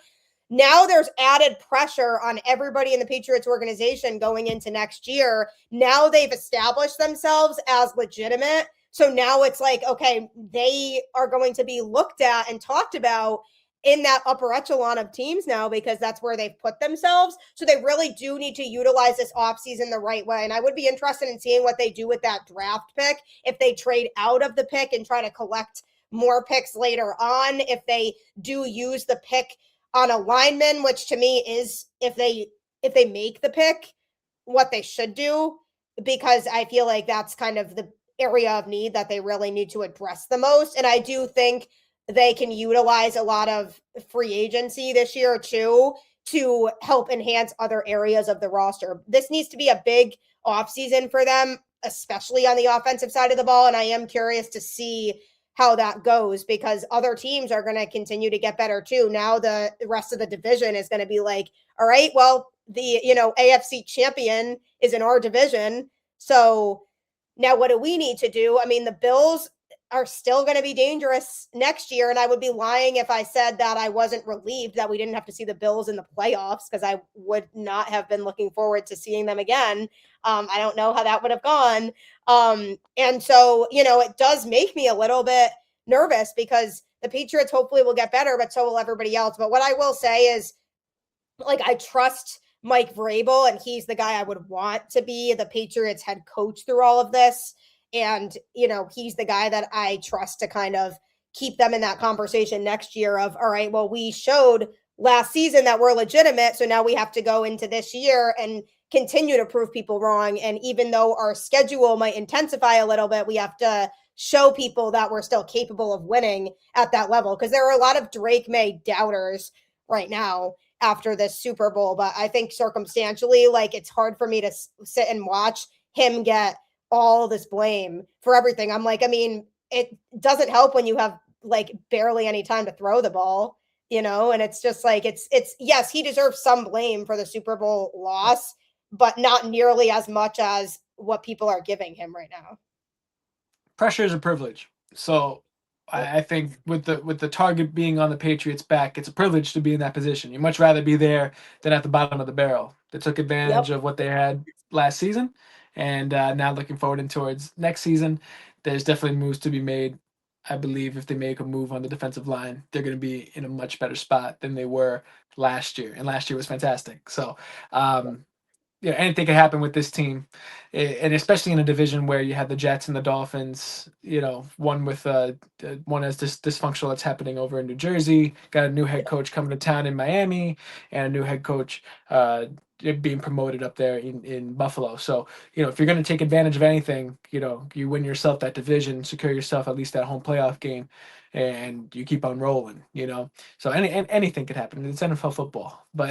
Now there's added pressure on everybody in the Patriots organization going into next year. Now they've established themselves as legitimate. So now it's like, okay, they are going to be looked at and talked about in that upper echelon of teams now because that's where they've put themselves. So they really do need to utilize this offseason the right way. And I would be interested in seeing what they do with that draft pick, if they trade out of the pick and try to collect more picks later on, if they do use the pick on a lineman, which to me is if they make the pick, what they should do, because I feel like that's kind of the area of need that they really need to address the most. And I do think they can utilize a lot of free agency this year too to help enhance other areas of the roster. This needs to be a big offseason for them, especially on the offensive side of the ball. And I am curious to see how that goes because other teams are going to continue to get better too. Now the rest of the division is going to be like, all right, well, the AFC champion is in our division. So now what do we need to do? I mean, the Bills are still going to be dangerous next year. And I would be lying if I said that I wasn't relieved that we didn't have to see the Bills in the playoffs because I would not have been looking forward to seeing them again. I don't know how that would have gone. And so, it does make me a little bit nervous because the Patriots hopefully will get better, but so will everybody else. But what I will say is, like, I trust Mike Vrabel, and he's the guy I would want to be the Patriots head coach through all of this. And, he's the guy that I trust to kind of keep them in that conversation next year of, all right, well, we showed last season that we're legitimate, so now we have to go into this year and continue to prove people wrong. And even though our schedule might intensify a little bit, we have to show people that we're still capable of winning at that level, because there are a lot of Drake Maye doubters right now after this Super Bowl. But I think circumstantially, like, it's hard for me to sit and watch him get all this blame for everything. I'm like, I mean, it doesn't help when you have like barely any time to throw the ball, and it's just like, it's yes, he deserves some blame for the Super Bowl loss, but not nearly as much as what people are giving him right now. Pressure is a privilege. So I think with the target being on the Patriots' back, it's a privilege to be in that position. You'd much rather be there than at the bottom of the barrel. They took advantage of what they had last season, and now looking forward and towards next season, there's definitely moves to be made. I believe if they make a move on the defensive line, they're going to be in a much better spot than they were last year, and last year was fantastic. So anything could happen with this team, and especially in a division where you have the Jets and the Dolphins. One with one as dysfunctional that's happening over in New Jersey. Got a new head coach coming to town in Miami, and a new head coach being promoted up there in Buffalo. So if you're going to take advantage of anything, you win yourself that division, secure yourself at least that home playoff game, and you keep on rolling. So anything could happen. It's NFL football, but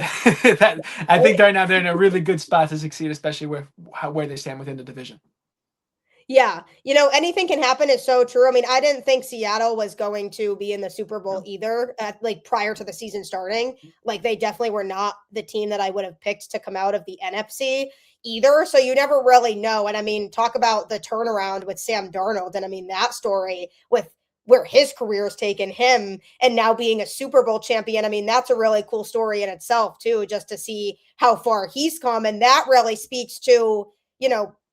I think right now they're in a really good spot to succeed, especially where they stand within the division. Yeah, anything can happen is so true. I mean, I didn't think Seattle was going to be in the Super Bowl either, like prior to the season starting. Like, they definitely were not the team that I would have picked to come out of the NFC either. So you never really know. And I mean, talk about the turnaround with Sam Darnold. And I mean, that story with where his career has taken him and now being a Super Bowl champion. I mean, that's a really cool story in itself too, just to see how far he's come. And that really speaks to,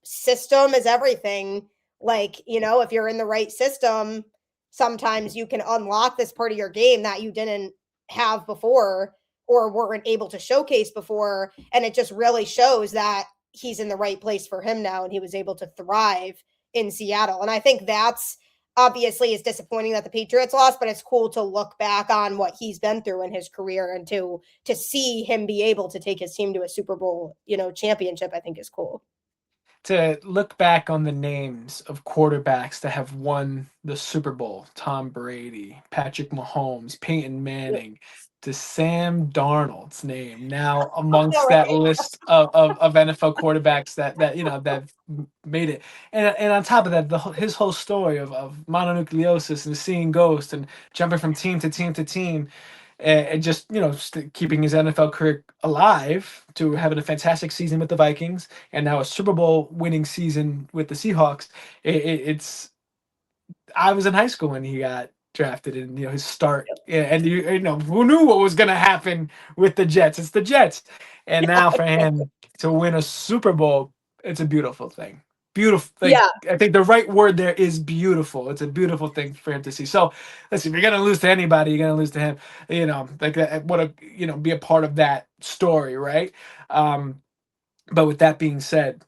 system is everything. Like, if you're in the right system, sometimes you can unlock this part of your game that you didn't have before or weren't able to showcase before. And it just really shows that he's in the right place for him now, and he was able to thrive in Seattle. And I think that's obviously is disappointing that the Patriots lost, but it's cool to look back on what he's been through in his career and to see him be able to take his team to a Super Bowl, championship, I think is cool. To look back on the names of quarterbacks that have won the Super Bowl: Tom Brady, Patrick Mahomes, Peyton Manning, to Sam Darnold's name now amongst that list of NFL quarterbacks that that made it. And on top of that, his whole story of mononucleosis and seeing ghosts and jumping from team to team to team, and just keeping his NFL career alive to having a fantastic season with the Vikings and now a Super Bowl winning season with the Seahawks. It's I was in high school when he got drafted, and his start, and who knew what was going to happen with the Jets? It's the Jets, and now for him to win a Super Bowl, it's a beautiful thing. Beautiful. I think the right word there is beautiful. It's a beautiful thing for him to see. So listen, if you're gonna lose to anybody, you're gonna lose to him. Like what a be a part of that story, right? But with that being said,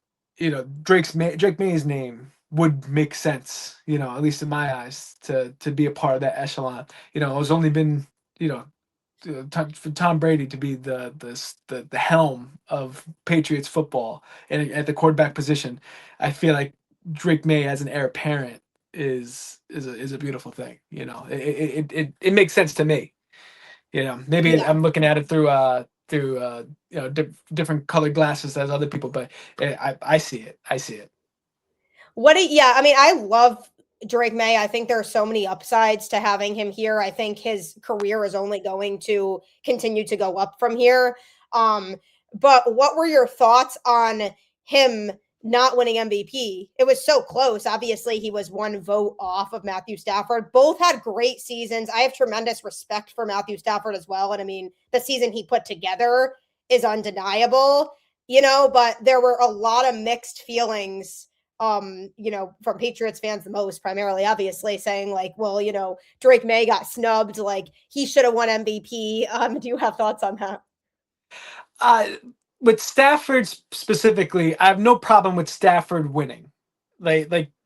Drake Maye's name would make sense, at least in my eyes, to be a part of that echelon. It's only been, for Tom Brady to be the helm of Patriots football and at the quarterback position. I feel like Drake Maye as an heir apparent is a beautiful thing. It makes sense to me. Maybe I'm looking at it through different colored glasses as other people, but I see it. I see it. I mean, I love Drake Maye. I think there are so many upsides to having him here. I think his career is only going to continue to go up from here. But what were your thoughts on him not winning MVP? It was so close. Obviously, he was one vote off of Matthew Stafford. Both had great seasons. I have tremendous respect for Matthew Stafford as well. And I mean, the season he put together is undeniable, but there were a lot of mixed feelings from Patriots fans, the most primarily, obviously, saying like, well, Drake Maye got snubbed, like he should have won MVP. Do you have thoughts on that? With Stafford specifically, I have no problem with Stafford winning.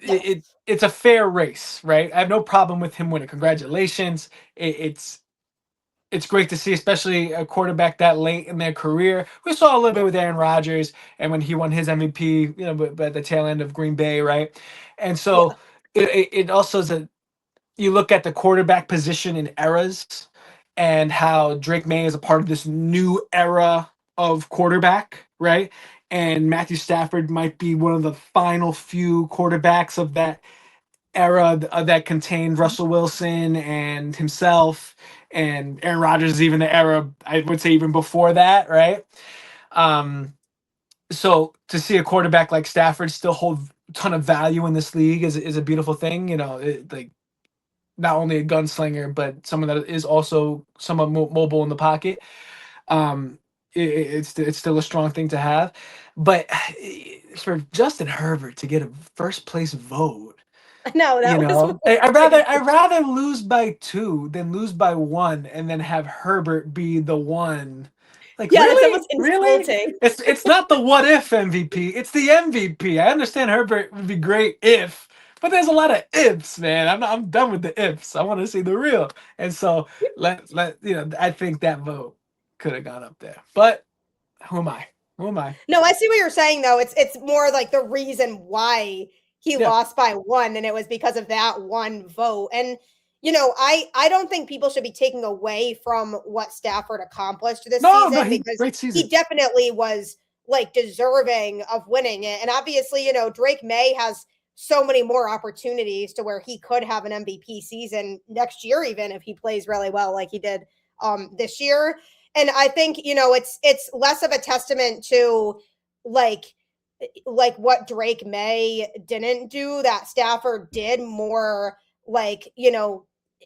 Yes. It's a fair race, right? I have no problem with him winning. Congratulations. It's great to see, especially a quarterback that late in their career. We saw a little bit with Aaron Rodgers and when he won his MVP, but at the tail end of Green Bay, right? And Yeah. so it also is you look at the quarterback position in eras and how Drake Maye is a part of this new era of quarterback, right? And Matthew Stafford might be one of the final few quarterbacks of that era that contained Russell Wilson and himself, and Aaron Rodgers is even the era I would say even before that, right? Um, so to see a quarterback like Stafford still hold a ton of value in this league is a beautiful thing. Like not only a gunslinger, but someone that is also somewhat mobile in the pocket. Um, it's still a strong thing to have, but for Justin Herbert to get a first place vote, I know that was I'd rather lose by 2 than lose by 1 and then have Herbert be the one. Like yeah, that's really? almost Really? insulting. It's not the what if MVP, it's the MVP. I understand Herbert would be great if, but there's a lot of ifs, man. I'm done with the ifs. I want to see the real. And so I think that vote could have gone up there. But who am I? Who am I? No, I see what you're saying though. It's more like the reason why he Yeah. lost by one, and it was because of that one vote. And I don't think people should be taking away from what Stafford accomplished this No, no, season he because great he season. definitely was like deserving of winning it. And obviously, Drake Maye has so many more opportunities to where he could have an MVP season next year, even if he plays really well like he did this year. And I think it's less of a testament to like what Drake Maye didn't do that Stafford did, more like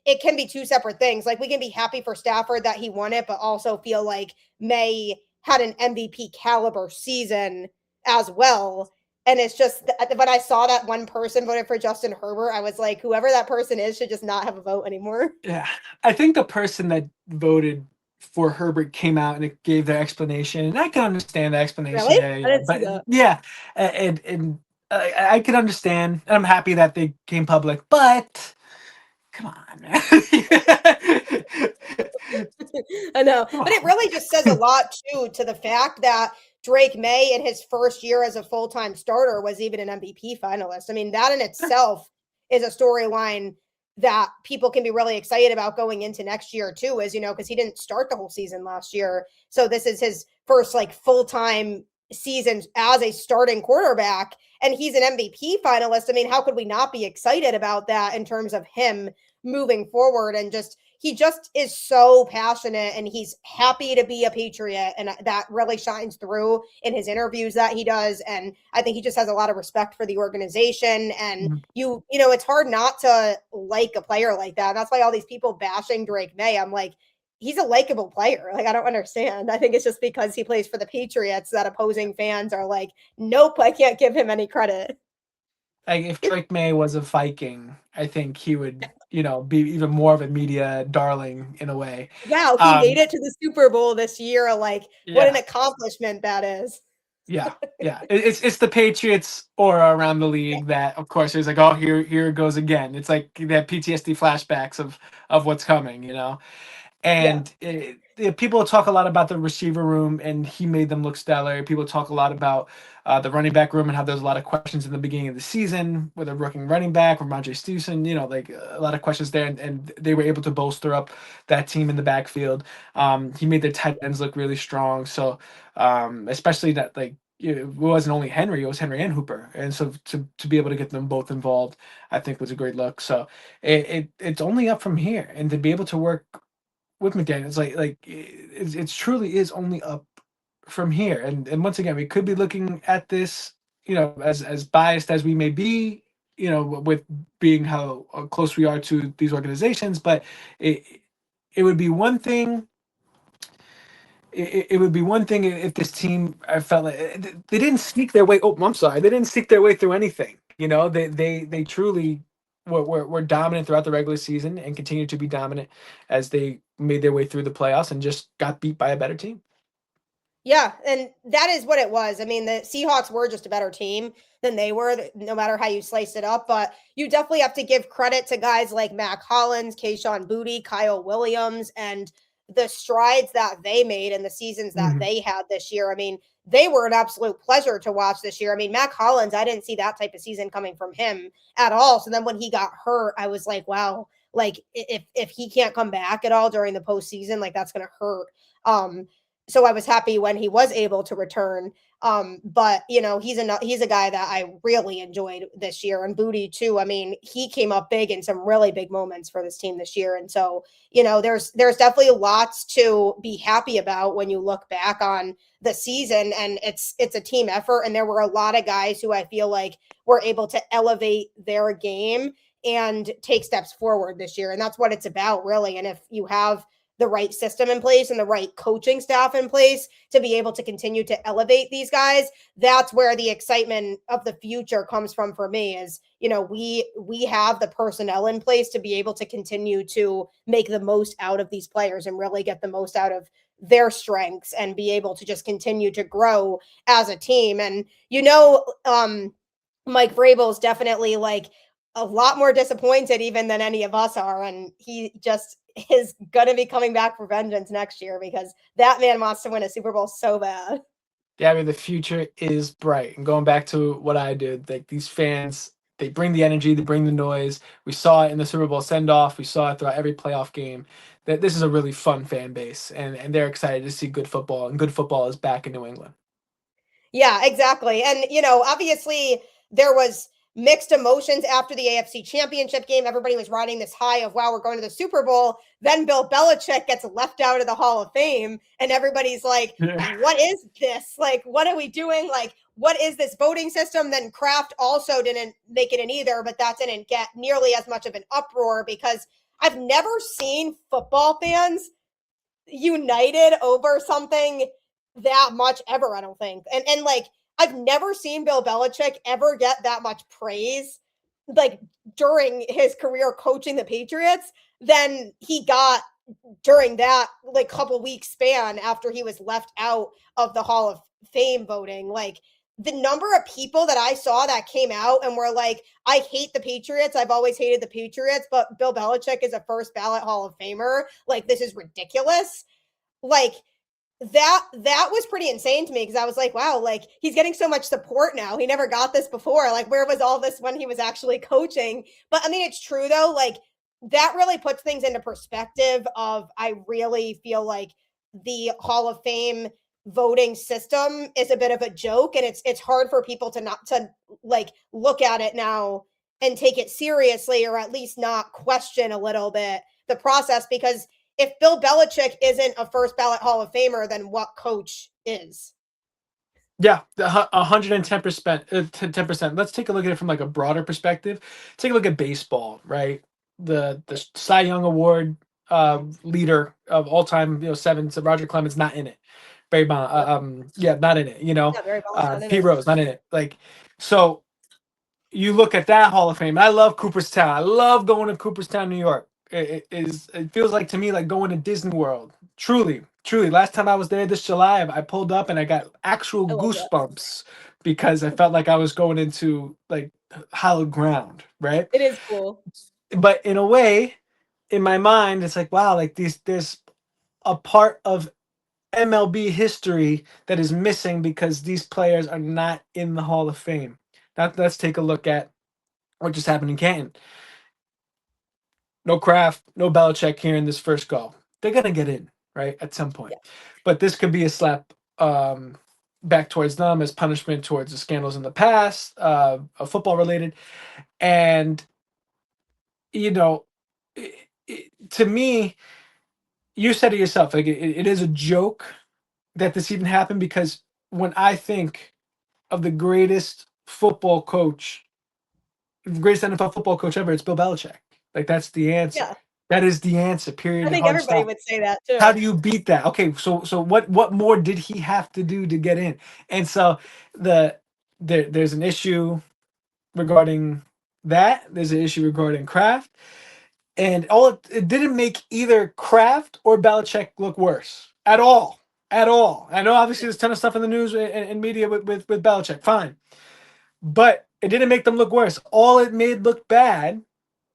it can be two separate things. Like we can be happy for Stafford that he won it, but also feel like Maye had an MVP caliber season as well. And it's just when I saw that one person voted for Justin Herbert, I was like, whoever that person is should just not have a vote anymore. Yeah, I think the person that voted for Herbert came out and it gave their explanation, and I can understand the explanation Really? there. I didn't see But that. yeah, and I can understand, and I'm happy that they came public. But come on, man, I know, come but it on. really just says a lot too to the fact that Drake Maye in his first year as a full-time starter was even an MVP finalist. I mean, that in itself is a storyline that people can be really excited about going into next year too, as because he didn't start the whole season last year. So this is his first like full-time season as a starting quarterback, and he's an MVP finalist. I mean, how could we not be excited about that in terms of him moving forward? And just he just is so passionate and he's happy to be a Patriot. And that really shines through in his interviews that he does. And I think he just has a lot of respect for the organization. And it's hard not to like a player like that. And that's why all these people bashing Drake Maye, I'm like, he's a likable player. Like, I don't understand. I think it's just because he plays for the Patriots that opposing fans are like, nope, I can't give him any credit. Like if Drake May was a Viking, I think he would, be even more of a media darling in a way. Wow, he made Um, it to the Super Bowl this year. Like, what an yeah, accomplishment that is. yeah, yeah. It's the Patriots aura around the Yeah. league that, of course, is like, oh, here it goes again. It's like that PTSD flashbacks of what's coming. Yeah. And people talk a lot about the receiver room, and he made them look stellar. People talk a lot about the running back room and how there's a lot of questions in the beginning of the season with a rookie running back, Ramondre Stevenson, like a lot of questions there, and they were able to bolster up that team in the backfield. He made their tight ends look really strong. So especially that like it wasn't only Henry, it was Henry and Hooper, and so to be able to get them both involved, I think was a great look. So it's only up from here, and to be able to work with McDaniels, it truly is only up from here. And once again, we could be looking at this, as biased as we may be, with being how close we are to these organizations, but it it would be one thing. It would be one thing if this team, I felt like they didn't sneak their way. Oh, I'm sorry, they didn't sneak their way through anything. They truly were dominant throughout the regular season and continued to be dominant as they made their way through the playoffs and just got beat by a better team. Yeah, and that is what it was. I mean, the Seahawks were just a better team than they were, no matter how you sliced it up. But you definitely have to give credit to guys like Mac Hollins, Kayshon Boutte, Kyle Williams, and the strides that they made and the seasons that Mhm. they had this year. I mean, they were an absolute pleasure to watch this year. I mean, Mac Hollins, I didn't see that type of season coming from him at all. So then when he got hurt, I was like, wow, like if he can't come back at all during the postseason, like that's gonna hurt. So I was happy when he was able to return. But he's a guy that I really enjoyed this year, and Booty too. I mean, he came up big in some really big moments for this team this year, and so there's definitely lots to be happy about when you look back on the season, and it's a team effort, and there were a lot of guys who I feel like were able to elevate their game and take steps forward this year, and that's what it's about, really. And if you have the right system in place and the right coaching staff in place to be able to continue to elevate these guys, that's where the excitement of the future comes from for me. Is we have the personnel in place to be able to continue to make the most out of these players and really get the most out of their strengths and be able to just continue to grow as a team. And Mike Vrabel is definitely like a lot more disappointed even than any of us are, and he just is going to be coming back for vengeance next year because that man wants to win a Super Bowl so bad. Gabby, the future is bright. And going back to what I did, like these fans, they bring the energy, they bring the noise. We saw it in the Super Bowl send off. We saw it throughout every playoff game. That this is a really fun fan base, and they're excited to see good football, and good football is back in New England. Yeah, exactly. And, obviously there was mixed emotions after the AFC Championship game. Everybody was riding this high of, wow, we're going to the Super Bowl. Then Bill Belichick gets left out of the Hall of Fame, and everybody's like, what is this? Like, what are we doing? Like, what is this voting system? Then Kraft also didn't make it in either, but that didn't get nearly as much of an uproar because I've never seen football fans united over something that much ever, I don't think. And like I've never seen Bill Belichick ever get that much praise like during his career coaching the Patriots than he got during that like couple weeks span after he was left out of the Hall of Fame voting. Like the number of people that I saw that came out and were like, I hate the Patriots. I've always hated the Patriots, but Bill Belichick is a first ballot Hall of Famer. Like, this is ridiculous. Like, that was pretty insane to me because I was like, wow, like he's getting so much support now. He never got this before. Like, where was all this when he was actually coaching? But I mean, it's true though. Like, that really puts things into perspective of I really feel like the Hall of Fame voting system is a bit of a joke, and it's hard for people to not to like look at it now and take it seriously, or at least not question a little bit the process, because if Bill Belichick isn't a first ballot Hall of Famer, then what coach is? Yeah, 110%. 10%. Let's take a look at it from like a broader perspective. Take a look at baseball, right? The Cy Young Award leader of all time, seven. So Roger Clemens not in it. Barry Bond, Yep. yeah, not in it. Yeah, very well done. Pete Rose not in it. Like, so you look at that Hall of Fame. I love Cooperstown. I love going to Cooperstown, New York. It feels like to me like going to Disney World. Truly, truly. Last time I was there this July, I pulled up and I got actual I love that. goosebumps because I felt like I was going into like hallowed ground, right? It is cool. But in a way, in my mind, it's like wow, like there's a part of MLB history that is missing because these players are not in the Hall of Fame. Now, let's take a look at what just happened in Canton. No Kraft, no Belichick here in this first go. They're gonna get in, right, at some point. Yeah. But this could be a slap back towards them as punishment towards the scandals in the past, football related. And you know, to me, you said it yourself, like it is a joke that this even happened because when I think of the greatest football coach, the greatest NFL football coach ever, it's Bill Belichick. Like that's the answer. Yeah. That is the answer. Period. I And think hard everybody stop. would say that How too. do you beat that? Okay, so what more did he have to do to get in? And so there's an issue regarding that. There's an issue regarding Kraft, and it didn't make either Kraft or Belichick look worse at all, at all. I know obviously there's a ton of stuff in the news and media with Belichick. Fine. But it didn't make them look worse. All it made look bad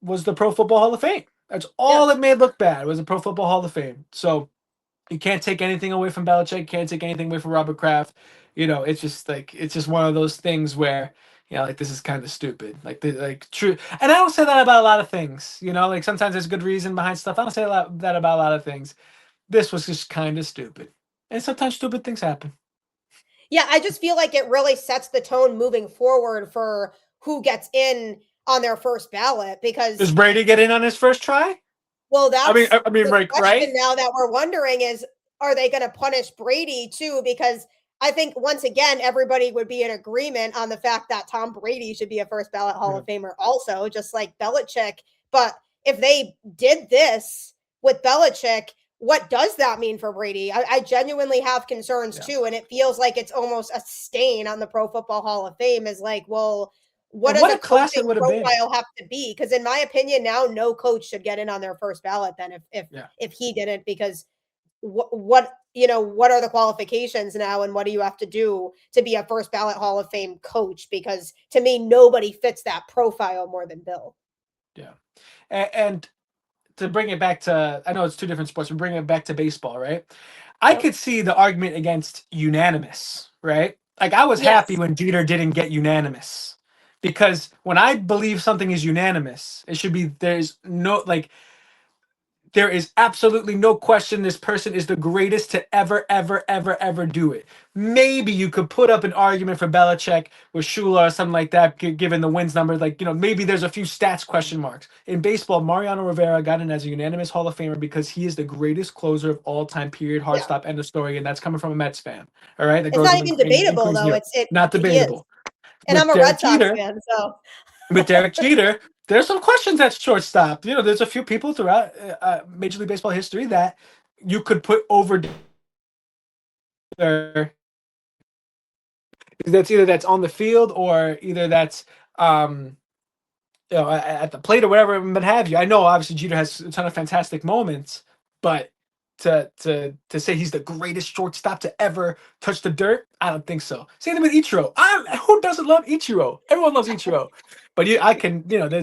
was the Pro Football Hall of Fame. That's Yeah. all it made look bad was the Pro Football Hall of Fame. So you can't take anything away from Belichick. Can't take anything away from Robert Kraft. It's just one of those things where like this is kind of stupid. Like true. And I don't say that about a lot of things. Like sometimes there's good reason behind stuff. I don't say that about a lot of things. This was just kind of stupid. And sometimes stupid things happen. Yeah, I just feel like it really sets the tone moving forward for who gets in on their first ballot because Does Brady get in on his first try? well, that's I mean, the right? question now that we're wondering is, are they going to punish Brady too? Because I think once again, everybody would be in agreement on the fact that Tom Brady should be a first ballot Hall of Famer also, just like Belichick. But if they did this with Belichick, what does that mean for Brady? I genuinely have concerns too. And it feels like it's almost a stain on the Pro Football Hall of Fame is like, well, what does a class it coaching would have been. profile have to be? Because in my opinion, now no coach should get in on their first ballot then if he didn't, because what are the qualifications now and what do you have to do to be a first ballot Hall of Fame coach? Because to me, nobody fits that profile more than Bill. Yeah. And to bring it back to, I know it's two different sports, but bring it back to baseball, right? I could see the argument against unanimous, right? Like I was happy when Jeter didn't get unanimous because when I believe something is unanimous, it should be, there is absolutely no question this person is the greatest to ever, ever, ever, ever do it. Maybe you could put up an argument for Belichick with Shula or something like that, given the wins number. Maybe there's a few stats question marks. In baseball, Mariano Rivera got in as a unanimous Hall of Famer because he is the greatest closer of all time, period, hard stop, end of story. And that's coming from a Mets fan. All right? It's not even debatable, though. Not debatable. And I'm a Red Sox fan, so. With Derek Jeter, there's some questions at shortstop. There's a few people throughout Major League Baseball history that you could put over there. That's either that's on the field or either that's at the plate or whatever, but have you. I know obviously Jeter has a ton of fantastic moments, but to say he's the greatest shortstop to ever touch the dirt, I don't think so. Same thing with Ichiro. Who doesn't love Ichiro? Everyone loves Ichiro. But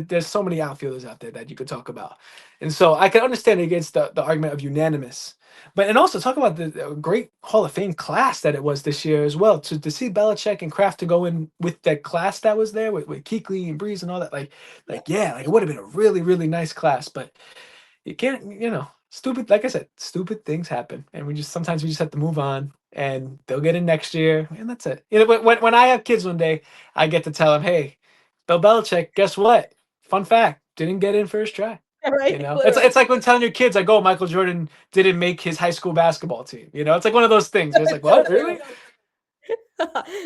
there's so many outfielders out there that you could talk about. And so I can understand against the argument of unanimous. And also talk about the great Hall of Fame class that it was this year as well. To see Belichick and Kraft to go in with that class that was there with Kuechly and Breeze and all that, it would have been a really, really nice class. But you can't, stupid, like I said, stupid things happen. And sometimes we just have to move on and they'll get in next year. And that's it. When I have kids one day, I get to tell them, hey, Bill Belichick, guess what? Fun fact, didn't get in first try. Right. It's like when telling your kids, like, oh, Michael Jordan didn't make his high school basketball team. It's like one of those things. It's like, what? Really?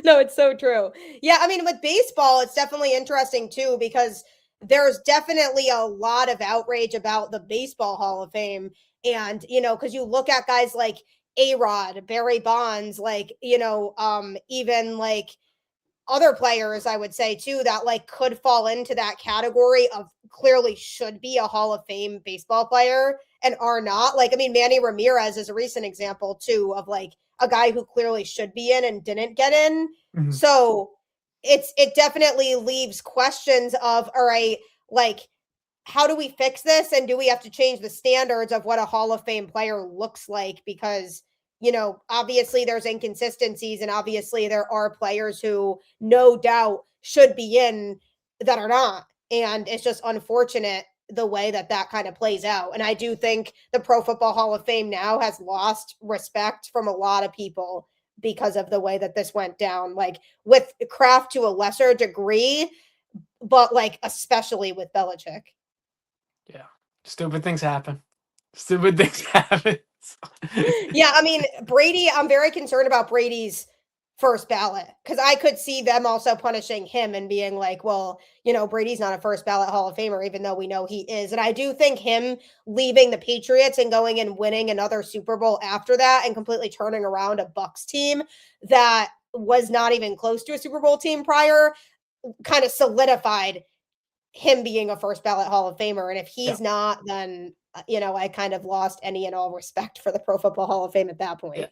No, it's so true. Yeah, I mean, with baseball, it's definitely interesting too, because there's definitely a lot of outrage about the Baseball Hall of Fame. And, because you look at guys like A-Rod, Barry Bonds, even like other players, I would say too, that could fall into that category of clearly should be a Hall of Fame baseball player and are not. Manny Ramirez is a recent example too of a guy who clearly should be in and didn't get in. Mm-hmm. So it definitely leaves questions of, all right, how do we fix this? And do we have to change the standards of what a Hall of Fame player looks like? Because obviously there's inconsistencies and obviously there are players who no doubt should be in that are not. And it's just unfortunate the way that kind of plays out. And I do think the Pro Football Hall of Fame now has lost respect from a lot of people because of the way that this went down, with Kraft to a lesser degree, but especially with Belichick. Yeah. Stupid things happen. Yeah, Brady, I'm very concerned about Brady's first ballot because I could see them also punishing him and being like, well, Brady's not a first ballot Hall of Famer, even though we know he is. And I do think him leaving the Patriots and going and winning another Super Bowl after that and completely turning around a Bucs team that was not even close to a Super Bowl team prior kind of solidified him being a first ballot Hall of Famer. And if he's not, then I kind of lost any and all respect for the Pro Football Hall of Fame at that point.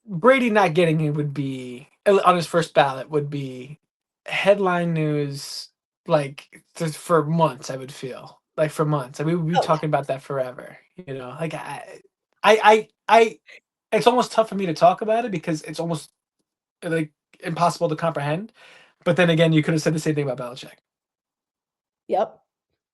Brady not getting it would be on his first ballot would be headline news like for months. I would feel like for months. I mean, we would be Oh yeah. talking about that forever. Like I it's almost tough for me to talk about it because it's almost like impossible to comprehend. But then again, you could have said the same thing about Belichick. Yep.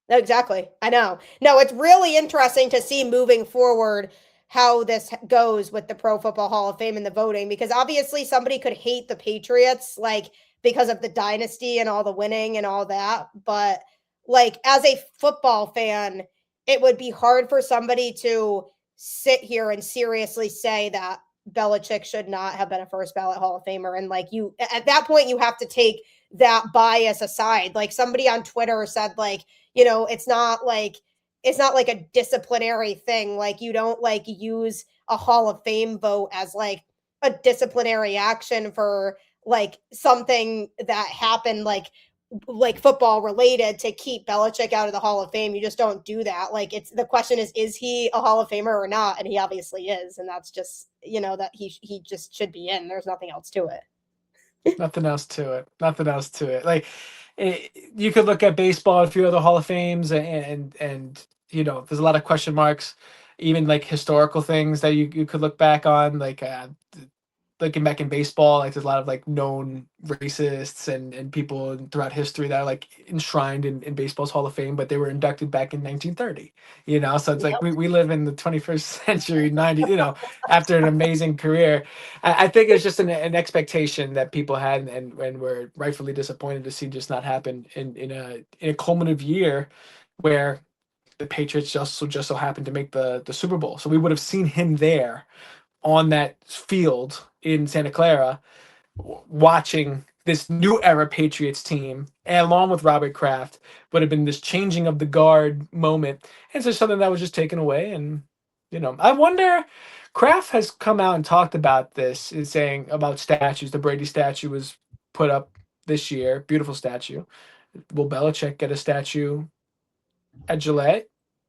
Exactly. I know. No, it's really interesting to see moving forward how this goes with the Pro Football Hall of Fame and the voting because obviously somebody could hate the Patriots like because of the dynasty and all the winning and all that, but like as a football fan, it would be hard for somebody to sit here and seriously say that Belichick should not have been a first ballot Hall of Famer and like you at that point you have to take that bias aside. Like somebody on Twitter said like it's not like a disciplinary thing. Like you don't like use a Hall of Fame vote as like a disciplinary action for like something that happened like football related to keep Belichick out of the Hall of Fame. You just don't do that. Like it's the question is he a Hall of Famer or not? And he obviously is, and that's just that he just should be in. There's nothing else to it. Nothing else to it. Nothing else to it. Like you could look at baseball, a few other Hall of Fames, and there's a lot of question marks, even like historical things that you could look back on, like looking back in baseball, like there's a lot of like known racists and people throughout history that are like enshrined in baseball's Hall of Fame, but they were inducted back in 1930. So it's like Yep. we live in the 21st century, 90. After an amazing career, I think it's just an expectation that people had, and we're rightfully disappointed to see just not happen in a culminative year where the Patriots just so happened to make the Super Bowl. So we would have seen him there on that field in Santa Clara, watching this new era Patriots team, and along with Robert Kraft, would have been this changing of the guard moment. And so something that was just taken away. And I wonder. Kraft has come out and talked about this, is saying about statues. The Brady statue was put up this year, beautiful statue. Will Belichick get a statue at Gillette?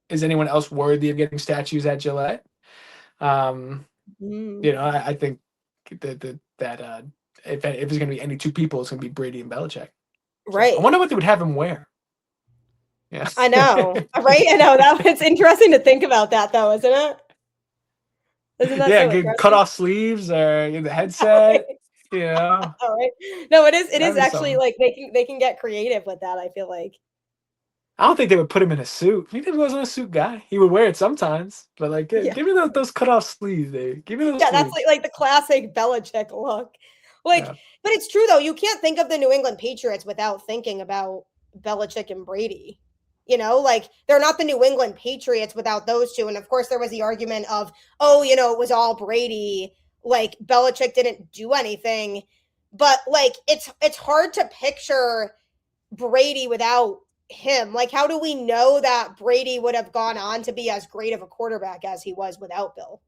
Is anyone else worthy of getting statues at Gillette? Um, Mm. I think that if there's going to be any two people, it's going to be Brady and Belichick. So I Right. wonder what they would have him wear. Yeah. I know, right? I know that it's interesting to think about that though, isn't it? Isn't that Yeah, so get cut interesting? off sleeves or the headset. All right. No, it is That'd be actually something. like they can get creative with that, I feel like. I don't think they would put him in a suit. He never wasn't a suit guy. He would wear it sometimes, but like, Yeah. give me those cut off sleeves, Dave. Give me those Yeah, that's sleeves. like the classic Belichick look. Like, Yeah, but it's true though. You can't think of the New England Patriots without thinking about Belichick and Brady. Like they're not the New England Patriots without those two. And of course, there was the argument of, oh, it was all Brady. Like Belichick didn't do anything. But like it's hard to picture Brady without him. Like, how do we know that Brady would have gone on to be as great of a quarterback as he was without Bill?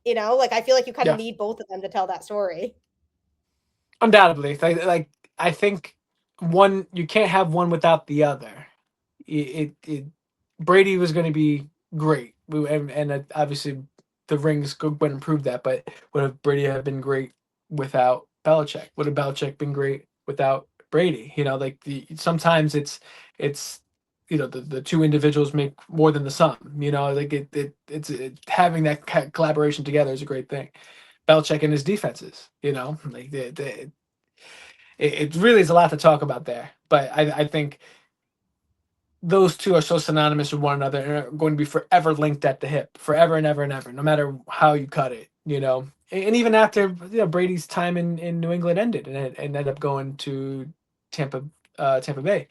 Like I feel like you kind of yeah, need both of them to tell that story. undoubtedly. Like I think one you can't have one without the other. It Brady was going to be great, and obviously the rings went and proved that. But would have Brady have been great without Belichick? Would have Belichick been great without Brady? Like sometimes it's the two individuals make more than the sum. Like having that collaboration together is a great thing. Belichick and his defenses, like it really is a lot to talk about there. But I think those two are so synonymous with one another and are going to be forever linked at the hip, forever and ever and ever, no matter how you cut it. And even after Brady's time in New England ended and ended up going to Tampa Tampa Bay,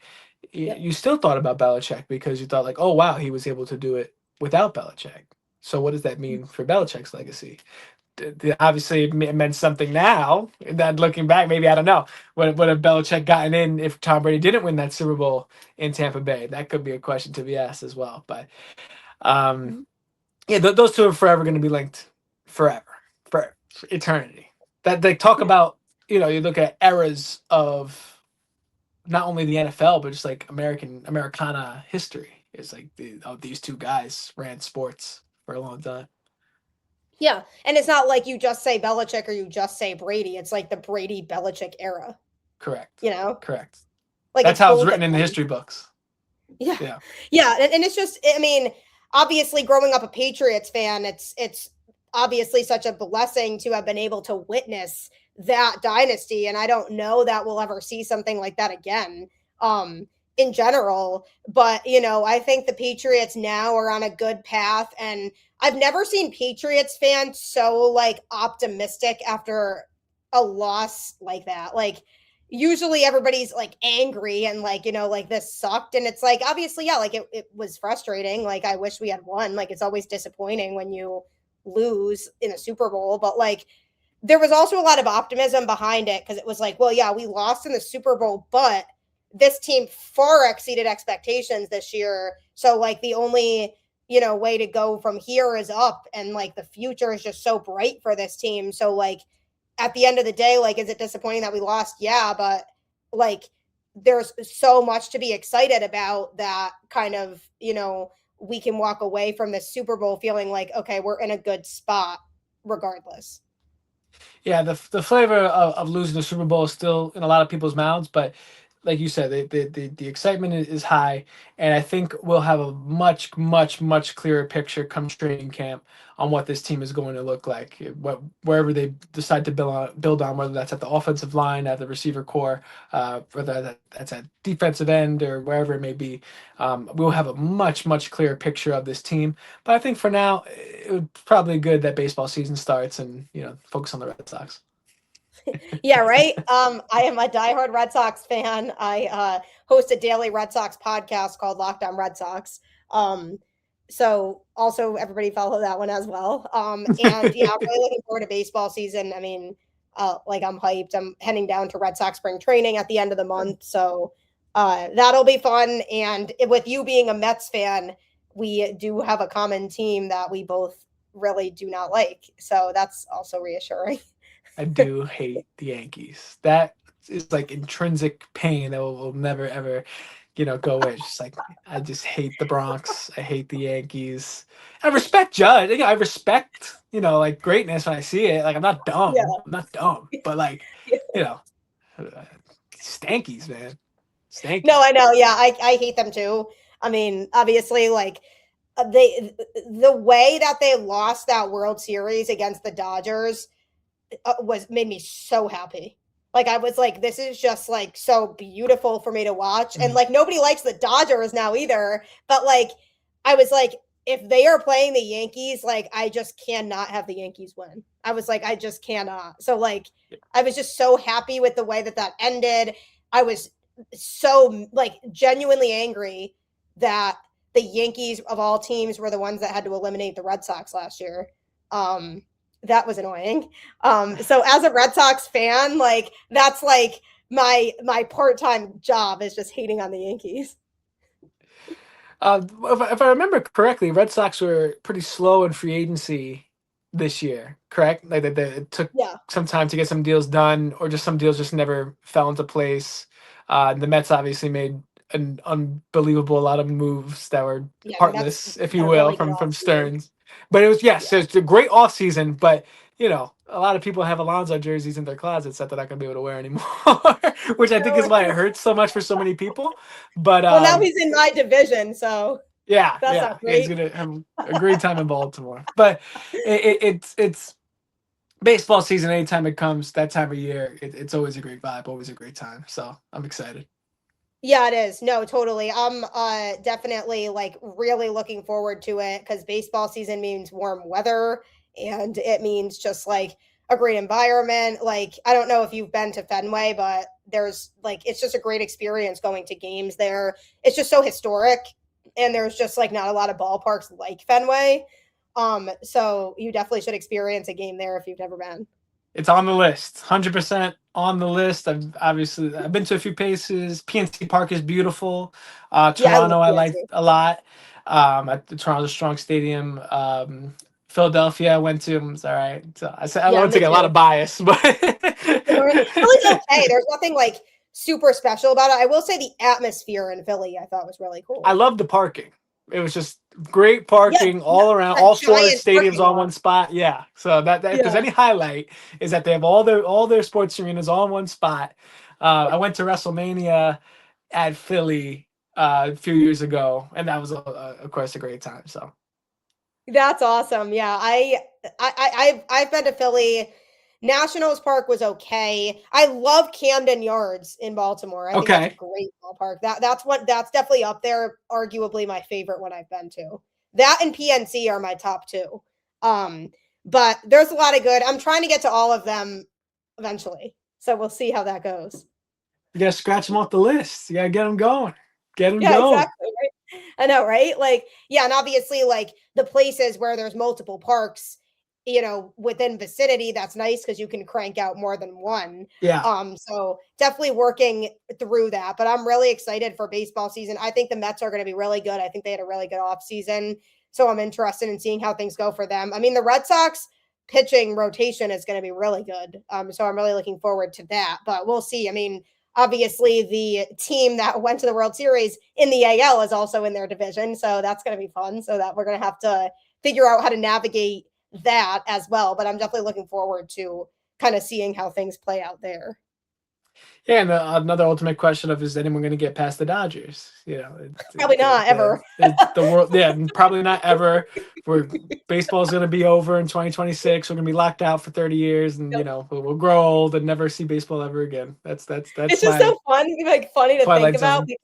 Yep. you still thought about Belichick because you thought like, oh wow, he was able to do it without Belichick. So what does that mean for Belichick's legacy? Obviously it meant something now. That looking back, maybe I don't know. Would have Belichick gotten in if Tom Brady didn't win that Super Bowl in Tampa Bay? That could be a question to be asked as well. But um, Mhm. yeah, those two are forever going to be linked, forever, for eternity. That they talk Yeah. about. You look at eras of not only the NFL but just like Americana history. It's like these two guys ran sports for a long time. Yeah. And it's not like you just say Belichick or you just say Brady. It's like the Brady Belichick era, Correct. you know? Correct. Like That's it's how it's both of written in the them. history books. Yeah. Yeah. Yeah. And it's just, I mean, obviously growing up a Patriots fan, it's obviously such a blessing to have been able to witness that dynasty. And I don't know that we'll ever see something like that again. In general, but I think the Patriots now are on a good path, and I've never seen Patriots fans so like optimistic after a loss like that. Like usually everybody's like angry and like like this sucked, and it's like obviously yeah, like it was frustrating, like I wish we had won, like it's always disappointing when you lose in a Super Bowl, but like there was also a lot of optimism behind it because it was like, well, yeah, we lost in the Super Bowl, but this team far exceeded expectations this year. So like the only, way to go from here is up, and like the future is just so bright for this team. So like at the end of the day, like is it disappointing that we lost? Yeah, but like there's so much to be excited about that kind of, we can walk away from the Super Bowl feeling like, okay, we're in a good spot regardless. Yeah, the flavor of losing the Super Bowl is still in a lot of people's mouths, but like you said, the excitement is high, and I think we'll have a much clearer picture come training camp on what this team is going to look like. Wherever they decide to build on, whether that's at the offensive line, at the receiver core, whether that's at defensive end or wherever it may be, we'll have a much clearer picture of this team. But I think for now, it would probably good that baseball season starts and focus on the Red Sox. Yeah, right. I am a diehard Red Sox fan. I host a daily Red Sox podcast called Locked On Red Sox. So also everybody follow that one as well. And yeah, I'm really looking forward to baseball season. I mean, like I'm hyped. I'm heading down to Red Sox spring training at the end of the month, so that'll be fun. And with you being a Mets fan, we do have a common team that we both really do not like. So that's also reassuring. I do hate the Yankees. That is like intrinsic pain that will never ever, go away. It's just like I just hate the Bronx. I hate the Yankees. I respect Judd. I respect, like greatness when I see it. Like I'm not Yeah. dumb. I'm not dumb. But like, you know, stankies, man. Stankies. No, I know. Yeah, I hate them too. I mean, obviously, like the way that they lost that World Series against the Dodgers was made me so happy. Like I was like, this is just like so beautiful for me to watch. And like nobody likes the Dodgers now either. But like I was like, if they are playing the Yankees, like I just cannot have the Yankees win. I was like, I just cannot. So like I was just so happy with the way that ended. I was so like genuinely angry that the Yankees of all teams were the ones that had to eliminate the Red Sox last year. That was annoying. So as a Red Sox fan, like that's like my part-time job is just hating on the Yankees. If I remember correctly, Red Sox were pretty slow in free agency this year, correct? Like it took Yeah. some time to get some deals done, or just some deals just never fell into place. The Mets obviously made an unbelievable lot of moves that were Yeah, the Mets heartless, if you had a will, really good from offseason. Stearns. But it was Yeah. so it's a great off season, but a lot of people have Alonso jerseys in their closets that they're not gonna be able to wear anymore, which I think is why it hurts so much for so many people. But Well, now he's in my division, so that's not yeah, he's great. gonna have a great time in Baltimore. But it's baseball season. Anytime it comes that time of year, it's always a great vibe, always a great time. So I'm excited. Yeah, it is. No, totally. I'm definitely like really looking forward to it because baseball season means warm weather and it means just like a great environment. Like, I don't know if you've been to Fenway, but there's like it's just a great experience going to games there. It's just so historic and there's just like not a lot of ballparks like Fenway. So you definitely should experience a game there if you've never been. It's on the list, 100% on the list. I've been to a few places. PNC Park is beautiful. Yeah, I love Toronto I liked PNC. a lot. At the Toronto Strong Stadium. Philadelphia I went to. It was all right. So I said I Yeah, don't me take a lot too. of bias, but Philly's okay. There's nothing like super special about it. I will say the atmosphere in Philly I thought was really I cool. love the parking. It was just great Yeah, parking all around, a all four giant stadiums parking on lot. one spot. Yeah. So that if there's Yeah. any highlight is that they have all their sports arenas all in one spot. I went to WrestleMania at Philly a few years ago, and that was of course a great time. So That's awesome. Yeah, I've been to Philly. Nationals Park was okay. I love Camden Yards in Baltimore. I think that's a okay, great ballpark. That's definitely up there. Arguably my favorite one I've been to. That and PNC are my top two. Um, but there's a lot of good. I'm trying to get to all of them eventually. So we'll see how that goes. you gotta scratch them off the list. You gotta get them going. Get them Yeah, going. exactly. Right. I know, right? Like, yeah, and obviously, like the places where there's multiple parks, within vicinity, that's nice because you can crank out more than one. Yeah. So definitely working through that. But I'm really excited for baseball season. I think the Mets are going to be really good. I think they had a really good off season. So I'm interested in seeing how things go for them. I mean, the Red Sox pitching rotation is going to be really good. So I'm really looking forward to that. But we'll see. I mean, obviously the team that went to the World Series in the AL is also in their division. So that's going to be fun. So that we're going to have to figure out how to navigate that as well. But I'm definitely looking forward to kind of seeing how things play out there. Yeah, and another ultimate question of is anyone going to get past the Dodgers? You know, Probably not ever. the world. Yeah, probably not ever. Where baseball's going to be over in 2026. We're going to be locked out for 30 years, and we'll grow old and never see baseball ever again. That's It's just my so fun, like funny to think Twilight about Zone.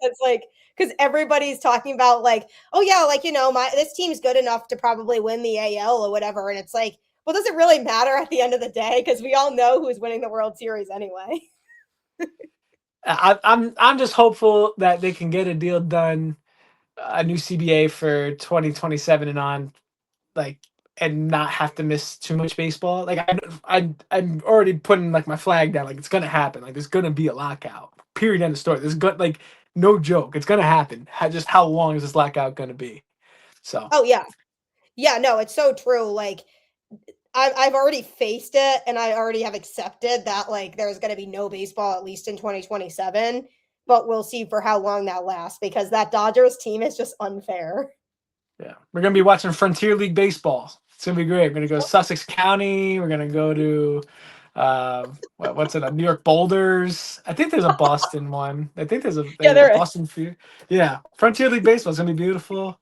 because everybody's talking about like, oh yeah, like my this team's good enough to probably win the AL or whatever, and it's like, well, does it really matter at the end of the day? Because we all know who's winning the World Series anyway. I'm just hopeful that they can get a deal done, a new CBA for 2027 and on, like, and not have to miss too much baseball. Like I'm already putting like my flag down. Like it's gonna happen. Like there's gonna be a lockout. Period. End of story. There's like no joke. It's gonna happen. Just how long is this lockout gonna be? So Oh yeah, yeah, no, it's so true. Like I've already faced it, and I already have accepted that like there's going to be no baseball at least in 2027. But we'll see for how long that lasts because that Dodgers team is just unfair. yeah, we're gonna be watching Frontier League baseball. It's gonna be great. We're gonna go to Sussex County. We're gonna go to what's it? New York Boulders. I think there's a Boston one. I think there's Yeah, a there is. Boston few. Yeah, Frontier League baseball is gonna be beautiful.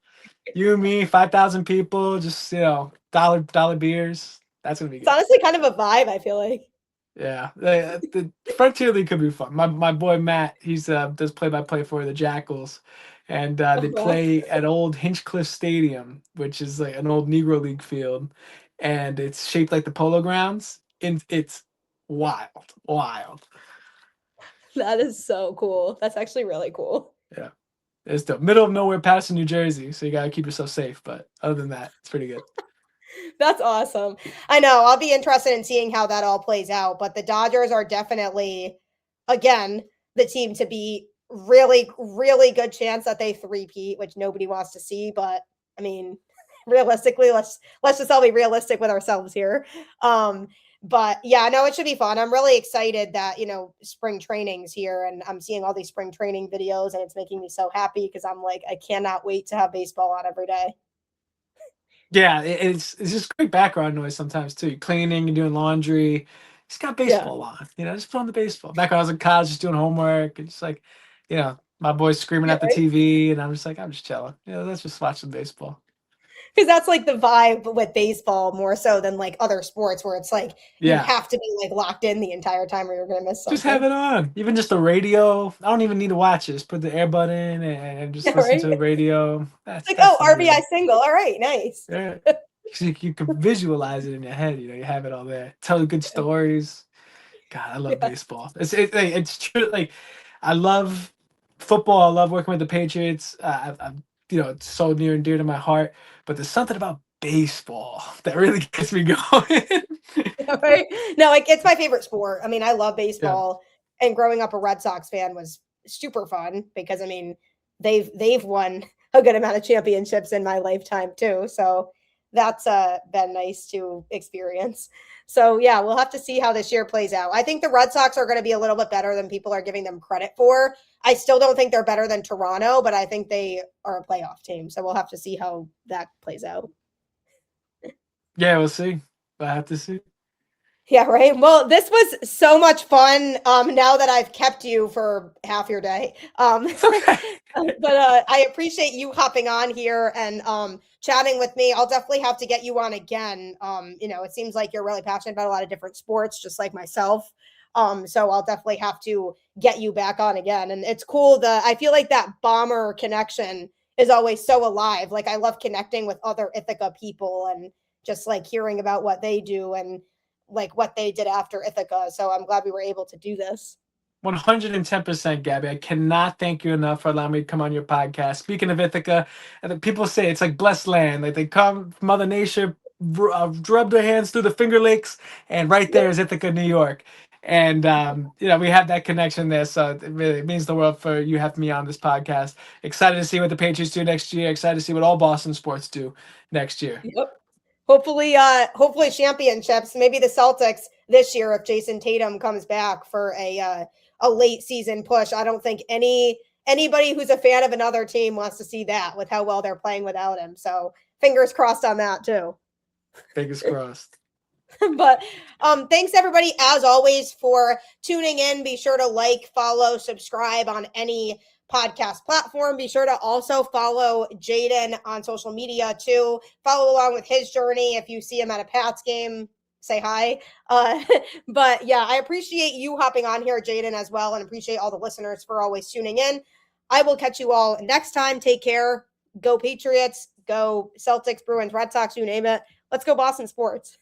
You and me, 5,000 people, just dollar beers. That's gonna be It's good. honestly kind of a vibe. I feel like. Yeah, the Frontier League could be fun. My boy Matt, he's does play by play for the Jackals, and Oh, they wow. play at old Hinchcliffe Stadium, which is like an old Negro League field, and it's shaped like the Polo Grounds, and it's wild, wild. That is so cool. That's actually really cool. Yeah, it's the middle of nowhere, Patterson, New Jersey, so you gotta keep yourself safe. But other than that, it's pretty good. That's awesome. I know. I'll be interested in seeing how that all plays out. But the Dodgers are definitely, again, the team to be really, really good chance that they three-peat, which nobody wants to see. But I mean, realistically, let's just all be realistic with ourselves here. But yeah, no, it should be fun. I'm really excited that spring training's here, and I'm seeing all these spring training videos, and it's making me so happy because I'm like, I cannot wait to have baseball on every day. Yeah, it's just great background noise sometimes too. You're cleaning, you're doing laundry. Just got Yeah. baseball on, just put on the baseball. Back when I was in college, just doing homework, and just like, my boy's screaming Yeah, at the right. TV, and I'm just like, I'm just chilling. Let's just watch some baseball. Because that's like the vibe with baseball more so than like other sports where it's like you Yeah, have to be like locked in the entire time or you're gonna miss just have something. it on. Even just the radio. I don't even need to watch it. Just put the earbud in and just Yeah, listen right. to the radio. It's That's like, that's oh, the RBI music. single. All right, nice. Yeah. You can visualize it in your head. You have it all there. Tell good stories. God, I love Yeah. baseball. It's true. Like, I love football. I love working with the Patriots. It's so near and dear to my heart. But there's something about baseball that really gets me going. Yeah, right. No, like it's my favorite sport. I mean, I love Yeah, baseball, and growing up a Red Sox fan was super fun because I mean they've won a good amount of championships in my lifetime too. So that's been nice to experience. So yeah, we'll have to see how this year plays out. I think the Red Sox are going to be a little bit better than people are giving them credit for. I still don't think they're better than Toronto, but I think they are a playoff team. So we'll have to see how that plays out. Yeah, we'll see. We'll have to see. Yeah, right. Well, this was so much fun. Now that I've kept you for half your day. Okay. But I appreciate you hopping on here and chatting with me. I'll definitely have to get you on again. It seems like you're really passionate about a lot of different sports, just like myself. So I'll definitely have to get you back on again. And it's cool. I feel like that bomber connection is always so alive. Like I love connecting with other Ithaca people and just like hearing about what they do and like what they did after Ithaca. So I'm glad we were able to do this. 110%, Gabby. I cannot thank you enough for allowing me to come on your podcast. Speaking of Ithaca, and people say it's like blessed land. Like they come, Mother Nature rub their hands through the Finger Lakes, and right there is Ithaca, New York. And we have that connection there, so it really means the world for you having me on this podcast. Excited to see what the Patriots do next year. Excited to see what all Boston sports do next year. Yep. Hopefully championships. Maybe the Celtics this year if Jason Tatum comes back for a late season push. I don't think anybody who's a fan of another team wants to see that with how well they're playing without him. So fingers crossed on that too. Fingers crossed. But thanks everybody as always for tuning in. Be sure to like, follow, subscribe on any podcast platform. Be sure to also follow Jayden on social media too. Follow along with his journey. If you see him at a Pats game, say hi. But yeah, I appreciate you hopping on here, Jayden, as well, and appreciate all the listeners for always tuning in. I will catch you all next time. Take care. Go Patriots. Go Celtics, Bruins, Red Sox, you name it. Let's go Boston sports.